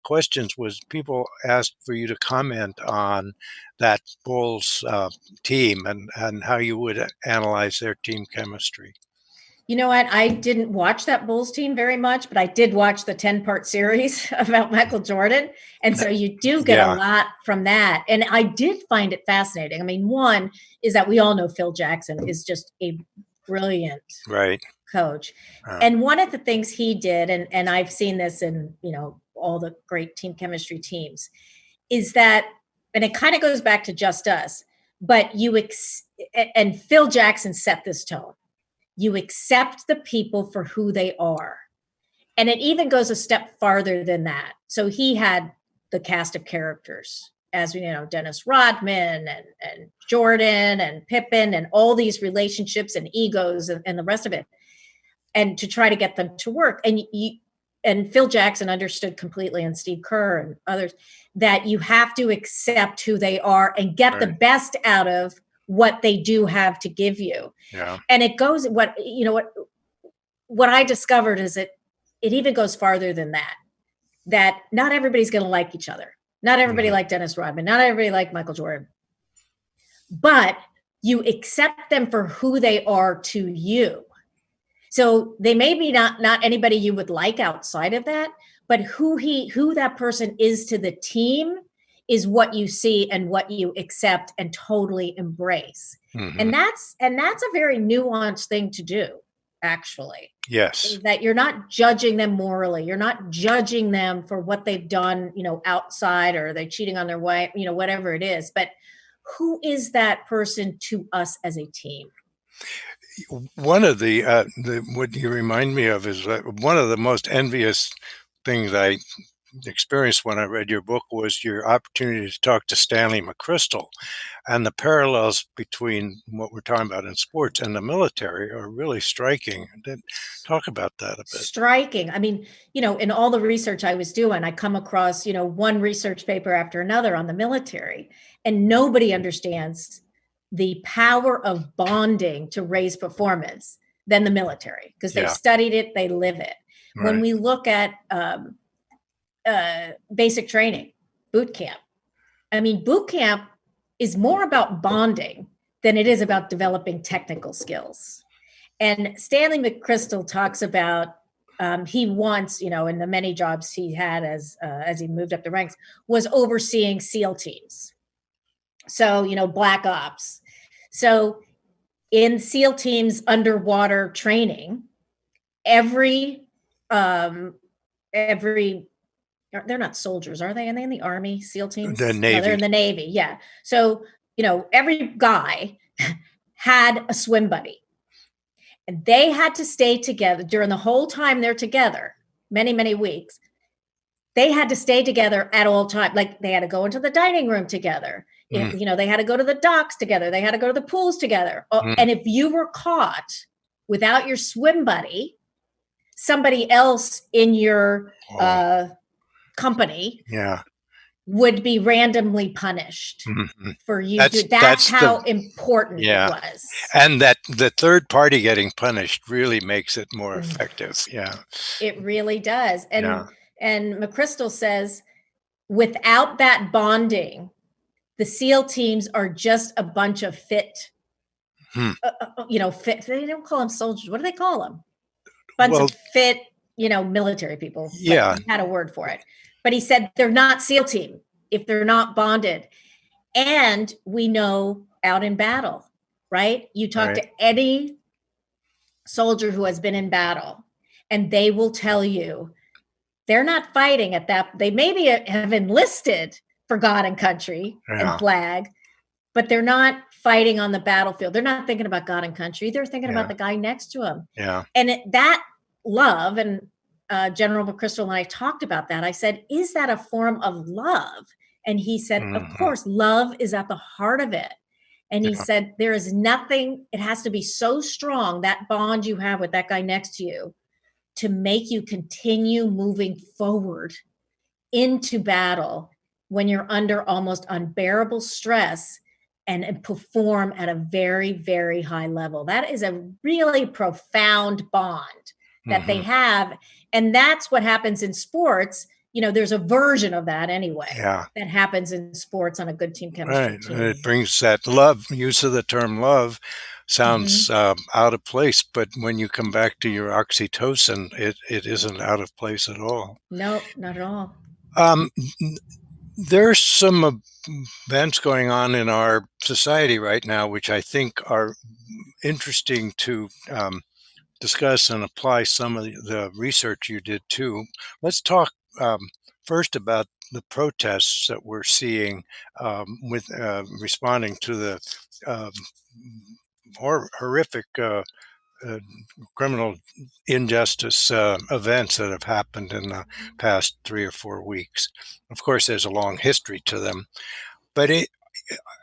Speaker 1: questions was people asked for you to comment on that Bulls team and how you would analyze their team chemistry.
Speaker 2: You know what? I didn't watch that Bulls team very much, but I did watch the 10-part series about Michael Jordan. And so you do get a
Speaker 1: Yeah,
Speaker 2: lot from that. And I did find it fascinating. I mean, one is that we all know Phil Jackson is just a brilliant
Speaker 1: right.
Speaker 2: coach.
Speaker 1: Uh,
Speaker 2: And one of the things he did, and I've seen this in, all the great team chemistry teams, is that, and it kind of goes back to Just Us, but and Phil Jackson set this tone. You accept the people for who they are. And it even goes a step farther than that. So he had the cast of characters, as we know, Dennis Rodman and Jordan and Pippen and all these relationships and egos and the rest of it, and to try to get them to work. And Phil Jackson understood completely, and Steve Kerr and others, that you have to accept who they are and get the
Speaker 1: right.
Speaker 2: best out of what they do have to give you.
Speaker 1: Yeah.
Speaker 2: And it goes, what I discovered is it even goes farther than that. That not everybody's going to like each other. Not everybody
Speaker 1: Mhm.
Speaker 2: liked Dennis Rodman. Not everybody liked Michael Jordan. But you accept them for who they are to you. So they may be not anybody you would like outside of that, but who that person is to the team is what you see and what you accept and totally embrace.
Speaker 1: Mhm.
Speaker 2: And that's a very nuanced thing to do, actually.
Speaker 1: Yes.
Speaker 2: Is that you're not judging them morally. You're not judging them for what they've done, outside, or they're cheating on their wife, whatever it is. But who is that person to us as a team?
Speaker 1: One of the what you remind me of is one of the most envious things I experienced when I read your book was your opportunity to talk to Stanley McChrystal, and the parallels between what we're talking about in sports and the military are really striking. Talk about that a bit.
Speaker 2: Striking. I mean, in all the research I was doing, I come across, one research paper after another on the military, and nobody understands the power of bonding to raise performance than the military, because they've
Speaker 1: Yeah,
Speaker 2: studied it, they live it. When
Speaker 1: right.
Speaker 2: we look at basic training, boot camp, I mean, boot camp is more about bonding than it is about developing technical skills. And Stanley McChrystal talks about, he once, in the many jobs he had as he moved up the ranks, was overseeing SEAL teams. So, black ops. So in SEAL teams underwater training, every every they're not soldiers, are they? Are they in the Army SEAL
Speaker 1: The
Speaker 2: teams? No, they're
Speaker 1: Navy.
Speaker 2: in the Navy. Yeah. So, every guy had a swim buddy, and they had to stay together during the whole time they're together, many, many weeks. They had to stay together at all times. Like, they had to go into the dining room together.
Speaker 1: Mm,
Speaker 2: They had to go to the docks together. They had to go to the pools together.
Speaker 1: mm.
Speaker 2: And if you were caught without your swim buddy, somebody else in your
Speaker 1: Oh,
Speaker 2: company
Speaker 1: yeah.
Speaker 2: would be randomly punished
Speaker 1: Mhm.
Speaker 2: for you.
Speaker 1: That's
Speaker 2: That's
Speaker 1: that's the
Speaker 2: how important it
Speaker 1: yeah,
Speaker 2: was.
Speaker 1: and that the third party getting punished really makes it more effective. Yeah,
Speaker 2: It really does.
Speaker 1: yeah.
Speaker 2: And McChrystal says, without that bonding, the SEAL teams are just a bunch of fit,
Speaker 1: Hmm.
Speaker 2: fit. They don't call them soldiers. What do they call them? Bunch
Speaker 1: Well,
Speaker 2: of fit, military people. But
Speaker 1: yeah,
Speaker 2: he had a word for it. But he said they're not SEAL team if they're not bonded. And we know out in battle, right? You talk
Speaker 1: right.
Speaker 2: to any soldier who has been in battle, and they will tell you they're not fighting at that. They maybe have enlisted for God and country and
Speaker 1: Yeah,
Speaker 2: flag, but they're not fighting on the battlefield. They're not thinking about God and country. They're thinking about
Speaker 1: yeah,
Speaker 2: the guy next to them.
Speaker 1: yeah.
Speaker 2: And that love, and General McChrystal and I talked about that. I said, is that a form of love? And he said, of
Speaker 1: Mhm.
Speaker 2: course, love is at the heart of it. And he
Speaker 1: Yeah.
Speaker 2: said, there is nothing, it has to be so strong, that bond you have with that guy next to you, to make you continue moving forward into battle when you're under almost unbearable stress and perform at a very, very high level. That is a really profound bond that they have. And that's what happens in sports. You know, there's a version of that anyway
Speaker 1: Yeah.
Speaker 2: that happens in sports on a good team chemistry
Speaker 1: Right.
Speaker 2: team.
Speaker 1: It brings that love. Use of the term love sounds out of place, but when you come back to your oxytocin, it isn't out of place at all.
Speaker 2: Nope, not at all.
Speaker 1: There's some events going on in our society right now, which I think are interesting to discuss and apply some of the research you did too. Let's talk first about the protests that we're seeing with responding to the horrific criminal injustice events that have happened in the past 3 or 4 weeks. Of course, there's a long history to them, but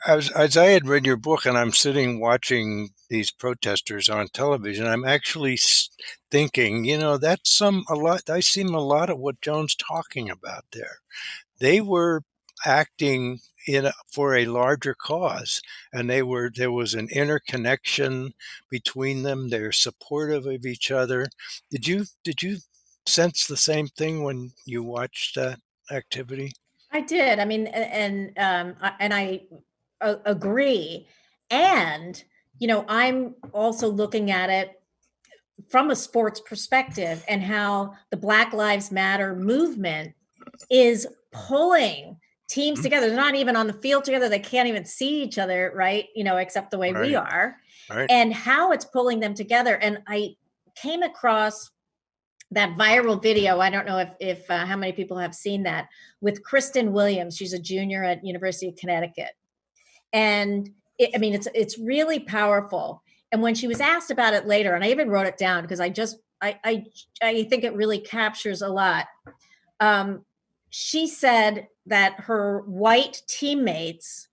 Speaker 1: as I had read your book and I'm sitting watching these protesters on television, I'm actually thinking, that's a lot. I see a lot of what Joan's talking about there. They were acting for a larger cause, and there was an interconnection between them. They're supportive of each other. Did you sense the same thing when you watched that activity?
Speaker 2: I did. I mean, and I agree. And I'm also looking at it from a sports perspective, and how the Black Lives Matter movement is pulling teams together. They're not even on the field together. They can't even see each other, right? Except the way we are.
Speaker 1: Right.
Speaker 2: And how it's pulling them together. And I came across that viral video. I don't know if how many people have seen that, with Kristen Williams. She's a junior at University of Connecticut. And it's really powerful. And when she was asked about it later, and I even wrote it down because I think it really captures a lot. She said that her white teammates,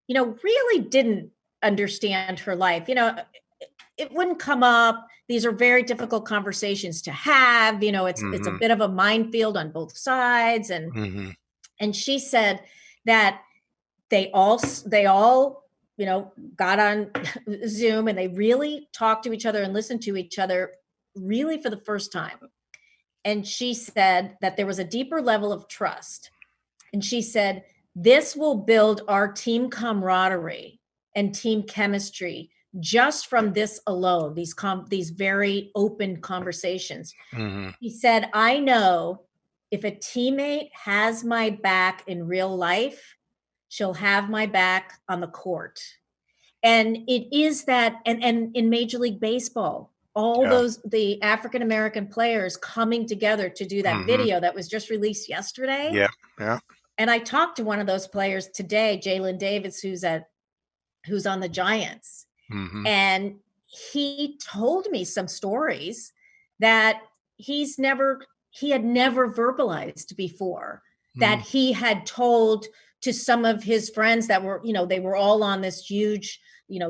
Speaker 2: really didn't understand her life. It wouldn't come up. These are very difficult conversations to have. It's a bit of a minefield on both sides. And she said that they all got on Zoom, and they really talked to each other and listened to each other really for the first time. And she said that there was a deeper level of trust. And she said, this will build our team camaraderie and team chemistry just from this alone, these very open conversations. He said, I know if a teammate has my back in real life, she'll have my back on the court. And it is that, and in Major League Baseball, the African-American players coming together to do that video that was just released yesterday.
Speaker 1: Yeah.
Speaker 2: And I talked to one of those players today, Jalen Davis, who's on the Giants. And he told me some stories that he had never verbalized before, that he had told to some of his friends that were, they were all on this huge,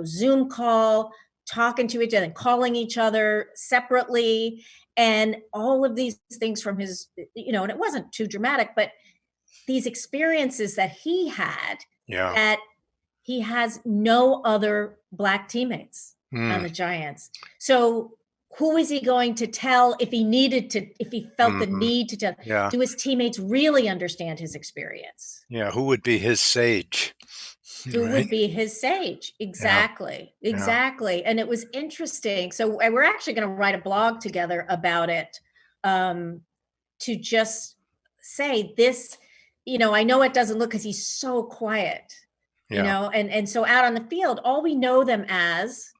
Speaker 2: Zoom call, talking to each other and calling each other separately, and all of these things from his, and it wasn't too dramatic, but these experiences that he had, that he has no other Black teammates on the Giants. So who is he going to tell if he felt the need to tell? Do his teammates really understand his experience?
Speaker 1: Yeah. Who would be his sage?
Speaker 2: Who would be his sage? Exactly. And it was interesting. So we're actually going to write a blog together about it, to just say this, I know it doesn't look, because he's so quiet, and so out on the field, all we know them as,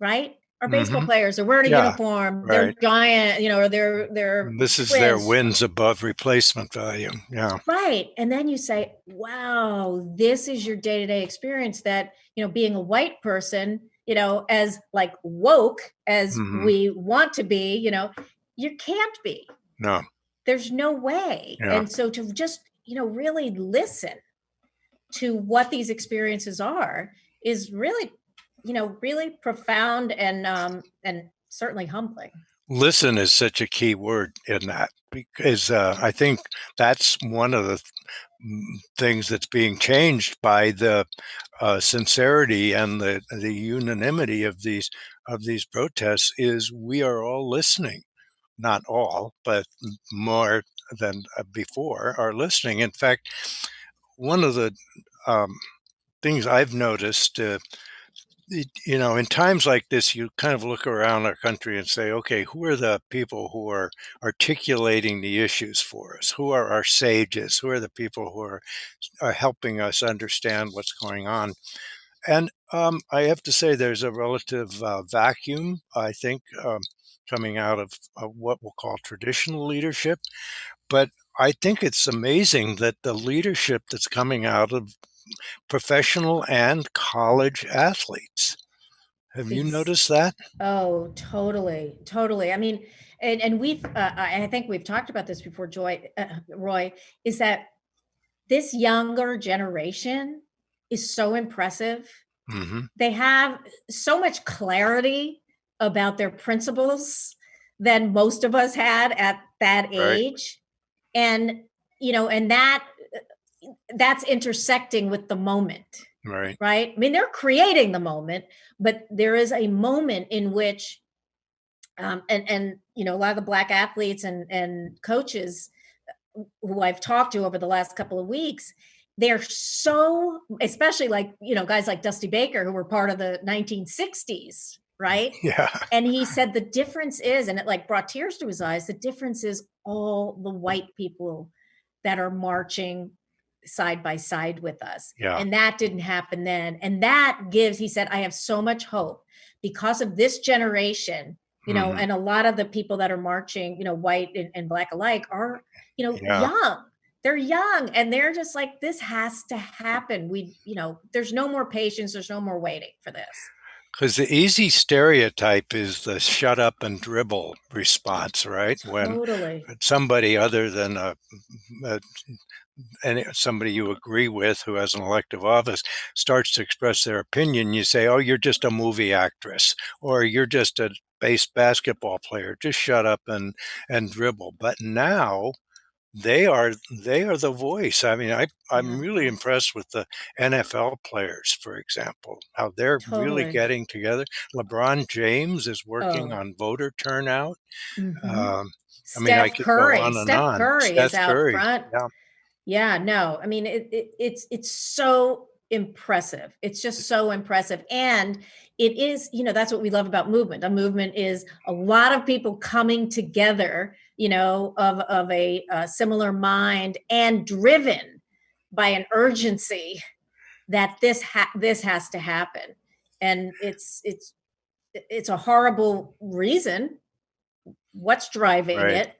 Speaker 2: right, are baseball players. They're wearing a uniform. They're giant, or they're
Speaker 1: this is their wins above replacement value. Yeah.
Speaker 2: Right. And then you say, wow, this is your day-to-day experience, that, being a white person, as like woke as we want to be, you can't be.
Speaker 1: No.
Speaker 2: There's no way.
Speaker 1: Yeah.
Speaker 2: And so to just, really listen to what these experiences are is really, really profound and certainly humbling.
Speaker 1: Listen is such a key word in that because I think that's one of the things that's being changed by the sincerity and the unanimity of these protests is we are all listening. Not all, but more than before are listening. In fact, one of the um, things I've noticed, in times like this, you kind of look around our country and say, okay, who are the people who are articulating the issues for us? Who are our sages? Who are the people who are helping us understand what's going on? And I have to say, there's a relative vacuum, I think, coming out of what we'll call traditional leadership. But I think it's amazing that the leadership that's coming out of professional and college athletes. Have you
Speaker 2: Ex-
Speaker 1: noticed that?
Speaker 2: Oh, totally, totally. I mean, and we've, I think we've talked about this before, Roy, is that this younger generation is so impressive.
Speaker 1: Hmm.
Speaker 2: They have so much clarity about their principles than most of us had at that
Speaker 1: Right,
Speaker 2: age. And, and that's intersecting with the moment,
Speaker 1: right.
Speaker 2: right? I mean, they're creating the moment, but there is a moment in which and a lot of the Black athletes and coaches who I've talked to over the last couple of weeks, they're so, especially like, guys like Dusty Baker, who were part of the 1960s, right?
Speaker 1: Yeah,
Speaker 2: And he said the difference is, and it like brought tears to his eyes, the difference is all the white people that are marching side by side with us.
Speaker 1: yeah.
Speaker 2: And that didn't happen then. And that gives, he said, I have so much hope because of this generation,
Speaker 1: Hmm.
Speaker 2: and a lot of the people that are marching, white and Black alike are,
Speaker 1: Yeah.
Speaker 2: young. They're young and they're just like, this has to happen. There's no more patience. There's no more waiting for this.
Speaker 1: Because the easy stereotype is the shut up and dribble response, right? When
Speaker 2: Totally.
Speaker 1: somebody other than a somebody you agree with who has an elective office starts to express their opinion, you say, "Oh, you're just a movie actress, or you're just a base basketball player. Just shut up and dribble." But now they are the voice. I mean, I'm
Speaker 2: Yeah,
Speaker 1: really impressed with the NFL players, for example, how they're really
Speaker 2: totally.
Speaker 1: getting together. LeBron James is working
Speaker 2: Oh,
Speaker 1: on voter turnout.
Speaker 2: hmm.
Speaker 1: Um, I mean, I
Speaker 2: Steph
Speaker 1: could go
Speaker 2: Curry.
Speaker 1: on and
Speaker 2: Steph
Speaker 1: on.
Speaker 2: Curry is
Speaker 1: Steph
Speaker 2: out
Speaker 1: Curry,
Speaker 2: front.
Speaker 1: yeah,
Speaker 2: Yeah, no, I mean it's so impressive. It's just so impressive, and it is, that's what we love about movement. A movement is a lot of people coming together, of a similar mind and driven by an urgency that this has to happen, and it's a horrible reason what's driving
Speaker 1: right,
Speaker 2: it.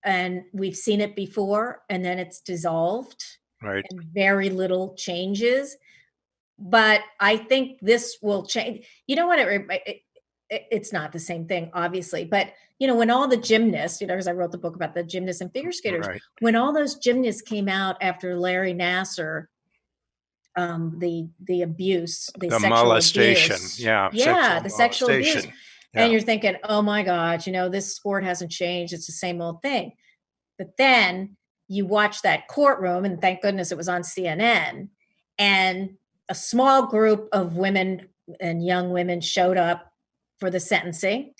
Speaker 2: And we've seen it before, and then it's dissolved
Speaker 1: right.
Speaker 2: and very little changes. But I think this will change. You know what? It's not the same thing, obviously. But, when all the gymnasts, because I wrote the book about the gymnasts and figure skaters,
Speaker 1: Right.
Speaker 2: when all those gymnasts came out after Larry Nasser, the abuse, the
Speaker 1: The
Speaker 2: sexual
Speaker 1: molestation,
Speaker 2: abuse.
Speaker 1: yeah,
Speaker 2: Yeah,
Speaker 1: sexual
Speaker 2: the sexual abuse.
Speaker 1: molestation.
Speaker 2: And
Speaker 1: Yeah,
Speaker 2: you're thinking, oh my God, this sport hasn't changed. It's the same old thing. But then you watch that courtroom, and thank goodness it was on CNN, and a small group of women and young women showed up for the sentencing.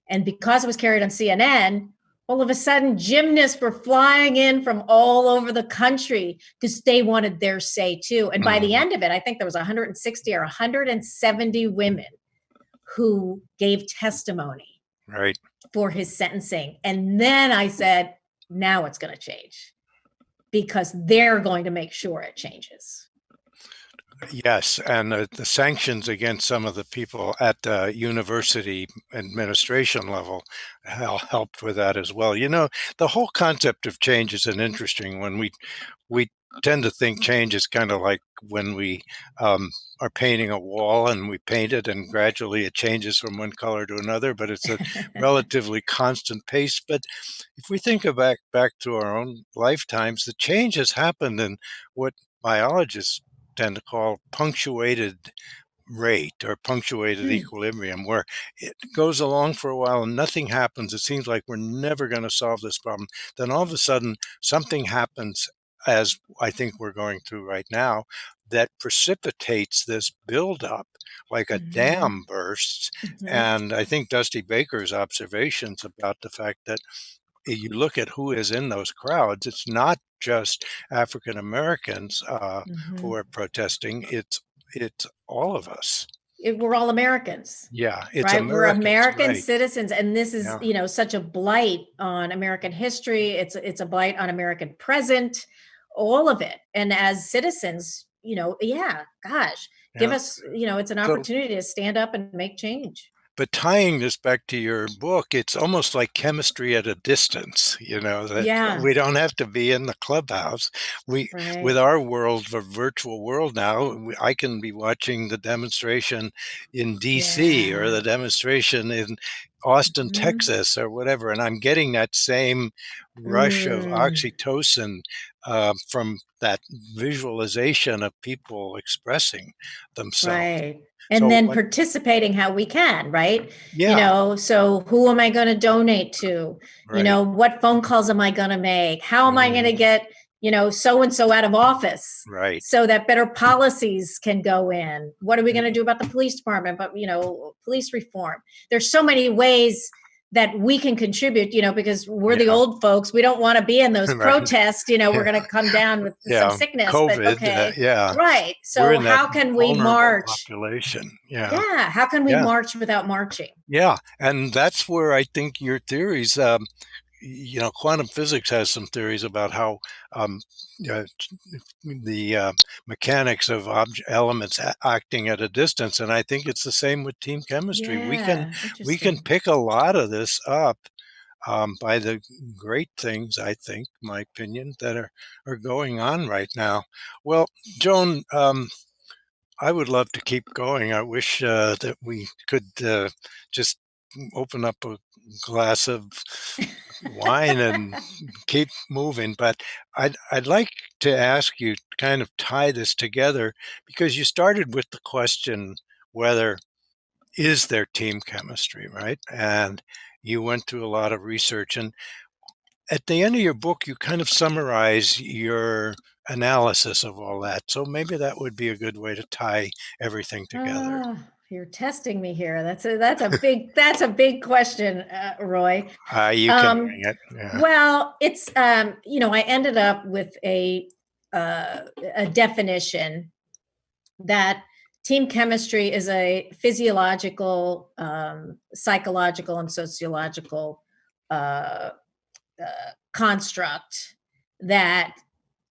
Speaker 2: And because it was carried on CNN, all of a sudden gymnasts were flying in from all over the country because they wanted their say too. And by the
Speaker 1: mhm,
Speaker 2: end of it, I think there was 160 or 170 women who gave testimony
Speaker 1: right.
Speaker 2: for his sentencing. And then I said, now it's going to change because they're going to make sure it changes.
Speaker 1: Yes, and the sanctions against some of the people at the university administration level helped with that as well. The whole concept of change is an interesting one. We tend to think change is kind of like when we um, are painting a wall and we paint it and gradually it changes from one color to another, but it's a relatively constant pace. But if we think back to our own lifetimes, the change has happened in what biologists tend to call punctuated rate or punctuated
Speaker 2: Mm.
Speaker 1: equilibrium where it goes along for a while and nothing happens. It seems like we're never going to solve this problem. Then all of a sudden, something happens, as I think we're going through right now, that precipitates this buildup like a
Speaker 2: Mhm.
Speaker 1: dam bursts.
Speaker 2: Mhm.
Speaker 1: And I think Dusty Baker's observations about the fact that you look at who is in those crowds, it's not just African Americans who
Speaker 2: Mhm.
Speaker 1: are protesting. It's all of us.
Speaker 2: We're all Americans,
Speaker 1: Yeah, it's
Speaker 2: right? We're
Speaker 1: Americans,
Speaker 2: American
Speaker 1: right?
Speaker 2: citizens, and this is,
Speaker 1: Yeah,
Speaker 2: such a blight on American history. It's a blight on American present, all of it. And as citizens, yeah, gosh, give
Speaker 1: yeah.
Speaker 2: us, it's an
Speaker 1: So,
Speaker 2: opportunity to stand up and make change.
Speaker 1: but tying this back to your book, it's almost like chemistry at a distance, that
Speaker 2: Yeah,
Speaker 1: we don't have to be in the clubhouse. With
Speaker 2: right.
Speaker 1: our world, the virtual world now, I can be watching the demonstration in DC or
Speaker 2: Yeah.
Speaker 1: the demonstration in Austin,
Speaker 2: Mhm.
Speaker 1: Texas, or whatever, and I'm getting that same rush of
Speaker 2: Mm.
Speaker 1: oxytocin from that visualization of people expressing themselves.
Speaker 2: Right. And
Speaker 1: So,
Speaker 2: then participating how we can, right?
Speaker 1: yeah,
Speaker 2: So who am I going to donate to?
Speaker 1: right.
Speaker 2: What phone calls am I going to make? How am I going to
Speaker 1: Mhm.
Speaker 2: get, so and so out of office
Speaker 1: Right.
Speaker 2: so that better policies can go in? What are we going to do about the police department? But, police reform. There's so many ways that we can contribute, because we're the
Speaker 1: Yeah.
Speaker 2: old folks. We don't want to be in those
Speaker 1: Right.
Speaker 2: protests. We're
Speaker 1: Yeah.
Speaker 2: going to come down with some
Speaker 1: Yeah.
Speaker 2: sickness, but
Speaker 1: COVID,
Speaker 2: okay.
Speaker 1: yeah.
Speaker 2: Right.
Speaker 1: We're
Speaker 2: So
Speaker 1: in that
Speaker 2: how can we
Speaker 1: vulnerable
Speaker 2: march?
Speaker 1: population. Yeah.
Speaker 2: Yeah. How can we
Speaker 1: Yeah.
Speaker 2: march without marching?
Speaker 1: Yeah. And that's where I think your theories, quantum physics has some theories about how um, uh, the mechanics of elements acting at a distance. And I think it's the same with team chemistry.
Speaker 2: Yeah.
Speaker 1: We can
Speaker 2: Interesting.
Speaker 1: pick a lot of this up by the great things, I think, my opinion, that are going on right now. Well, Joan, I would love to keep going. I wish that we could just open up a glass of wine and keep moving. But I'd like to ask you to kind of tie this together because you started with the question whether is there team chemistry, right? And you went through a lot of research. And at the end of your book, you kind of summarize your analysis of all that. So maybe that would be a good way to tie everything together.
Speaker 2: Oh, you're testing me here. That's a big question, Roy.
Speaker 1: You can
Speaker 2: Um,
Speaker 1: bring it. Yeah.
Speaker 2: well, it's I ended up with a definition that team chemistry is a physiological, psychological, and sociological uh, construct that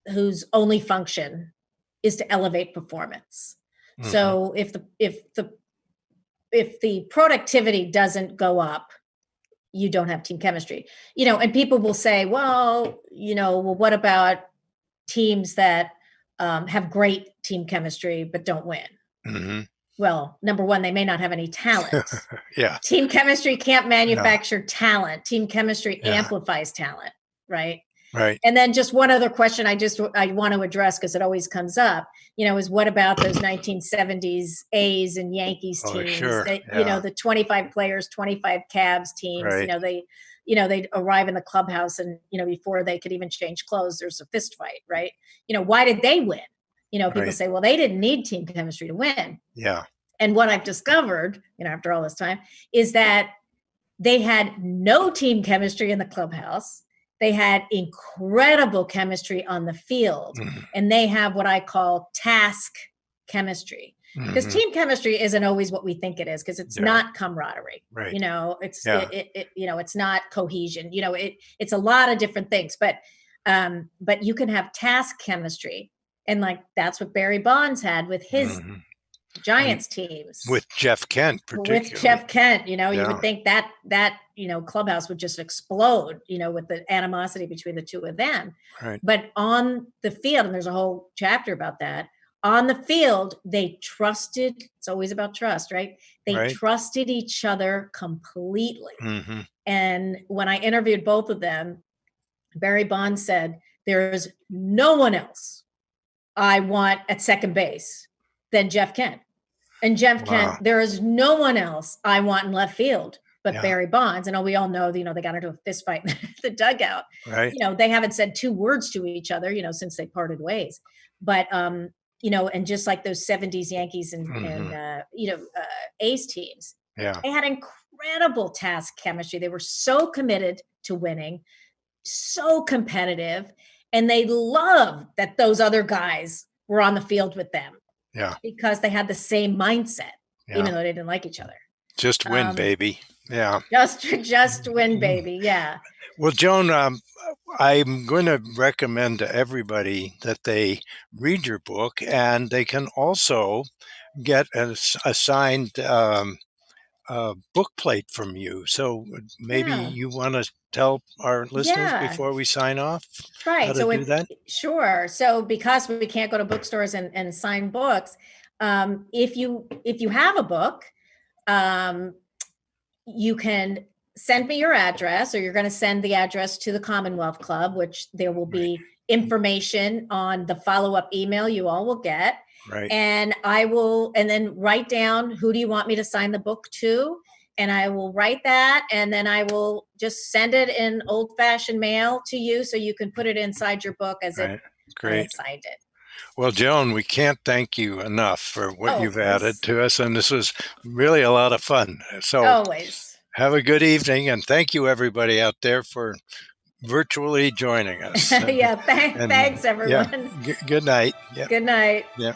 Speaker 2: whose only function is to elevate performance.
Speaker 1: Hmm.
Speaker 2: So if the productivity doesn't go up, you don't have team chemistry. And people will say, well, what about teams that have great team chemistry but don't win?
Speaker 1: Hmm.
Speaker 2: Well, number one, they may not have any talent.
Speaker 1: Yeah.
Speaker 2: Team chemistry can't
Speaker 1: Yeah.
Speaker 2: manufacture talent. Team chemistry
Speaker 1: Yeah.
Speaker 2: amplifies talent, right?
Speaker 1: Right.
Speaker 2: And then just one other question I want to address because it always comes up, is what about those 1970s A's and Yankees
Speaker 1: Oh,
Speaker 2: teams
Speaker 1: sure.
Speaker 2: that,
Speaker 1: Yeah.
Speaker 2: the 25 players, 25 Cavs teams,
Speaker 1: Right.
Speaker 2: they'd arrive in the clubhouse and, before they could even change clothes, there's a fist fight, right? Why did they win? People
Speaker 1: Right.
Speaker 2: say, well, they didn't need team chemistry to win.
Speaker 1: Yeah.
Speaker 2: And what I've discovered, after all this time, is that they had no team chemistry in the clubhouse. They had incredible chemistry on the field,
Speaker 1: Hmm.
Speaker 2: and they have what I call task chemistry. Because
Speaker 1: Hmm.
Speaker 2: team chemistry isn't always what we think it is, because it's
Speaker 1: Yeah.
Speaker 2: not camaraderie.
Speaker 1: Right.
Speaker 2: It's
Speaker 1: Yeah.
Speaker 2: it's not cohesion. It's a lot of different things. But you can have task chemistry, and like that's what Barry Bonds had with his
Speaker 1: Hmm. And
Speaker 2: Giants teams
Speaker 1: with Jeff Kent,
Speaker 2: with
Speaker 1: particularly.
Speaker 2: Jeff Kent. You
Speaker 1: Yeah.
Speaker 2: would think that clubhouse would just explode, with the animosity between the two of them.
Speaker 1: Right.
Speaker 2: But on the field, and there's a whole chapter about that, on the field, they trusted, it's always about trust, right? They
Speaker 1: Right.
Speaker 2: trusted each other completely.
Speaker 1: Hmm.
Speaker 2: And when I interviewed both of them, Barry Bonds said, there is no one else I want at second base than Jeff Kent. And Jeff
Speaker 1: Wow.
Speaker 2: Kent, there is no one else I want in left field but
Speaker 1: Yeah.
Speaker 2: Barry Bonds. And we all know, they got into a fist fight in the dugout.
Speaker 1: Right.
Speaker 2: They haven't said 2 words to each other, since they parted ways. But, and just like those 70s Yankees and Ace teams,
Speaker 1: Yeah.
Speaker 2: they had incredible task chemistry. They were so committed to winning, so competitive, and they loved that those other guys were on the field with them.
Speaker 1: Yeah.
Speaker 2: Because they had the same mindset,
Speaker 1: Yeah.
Speaker 2: even though they didn't like each other.
Speaker 1: Just win, baby. Yeah.
Speaker 2: Just win, baby. Yeah.
Speaker 1: Well, Joan, I'm going to recommend to everybody that they read your book, and they can also get a signed book plate from you. So maybe
Speaker 2: Yeah.
Speaker 1: you want to tell our listeners
Speaker 2: Yeah.
Speaker 1: before we sign off
Speaker 2: Right.
Speaker 1: how to
Speaker 2: So
Speaker 1: do that?
Speaker 2: Sure. So because we can't go to bookstores and sign books, if you have a book, you can send me your address, or you're going to send the address to the Commonwealth Club, which there will be information on the follow-up email you all will get.
Speaker 1: Right.
Speaker 2: And then write down, who do you want me to sign the book to? And I will write that, and then I will just send it in old-fashioned mail to you, so you can put it inside your book as
Speaker 1: Right. Great.
Speaker 2: I signed it.
Speaker 1: Well, Joan, we can't thank you enough for what you've added
Speaker 2: Always.
Speaker 1: to us, and this was really a lot of fun. So
Speaker 2: Always.
Speaker 1: have a good evening, and thank you, everybody out there, for virtually joining us.
Speaker 2: Yeah. Thanks, everyone.
Speaker 1: Good night. Yeah.
Speaker 2: Good night.
Speaker 1: Yeah.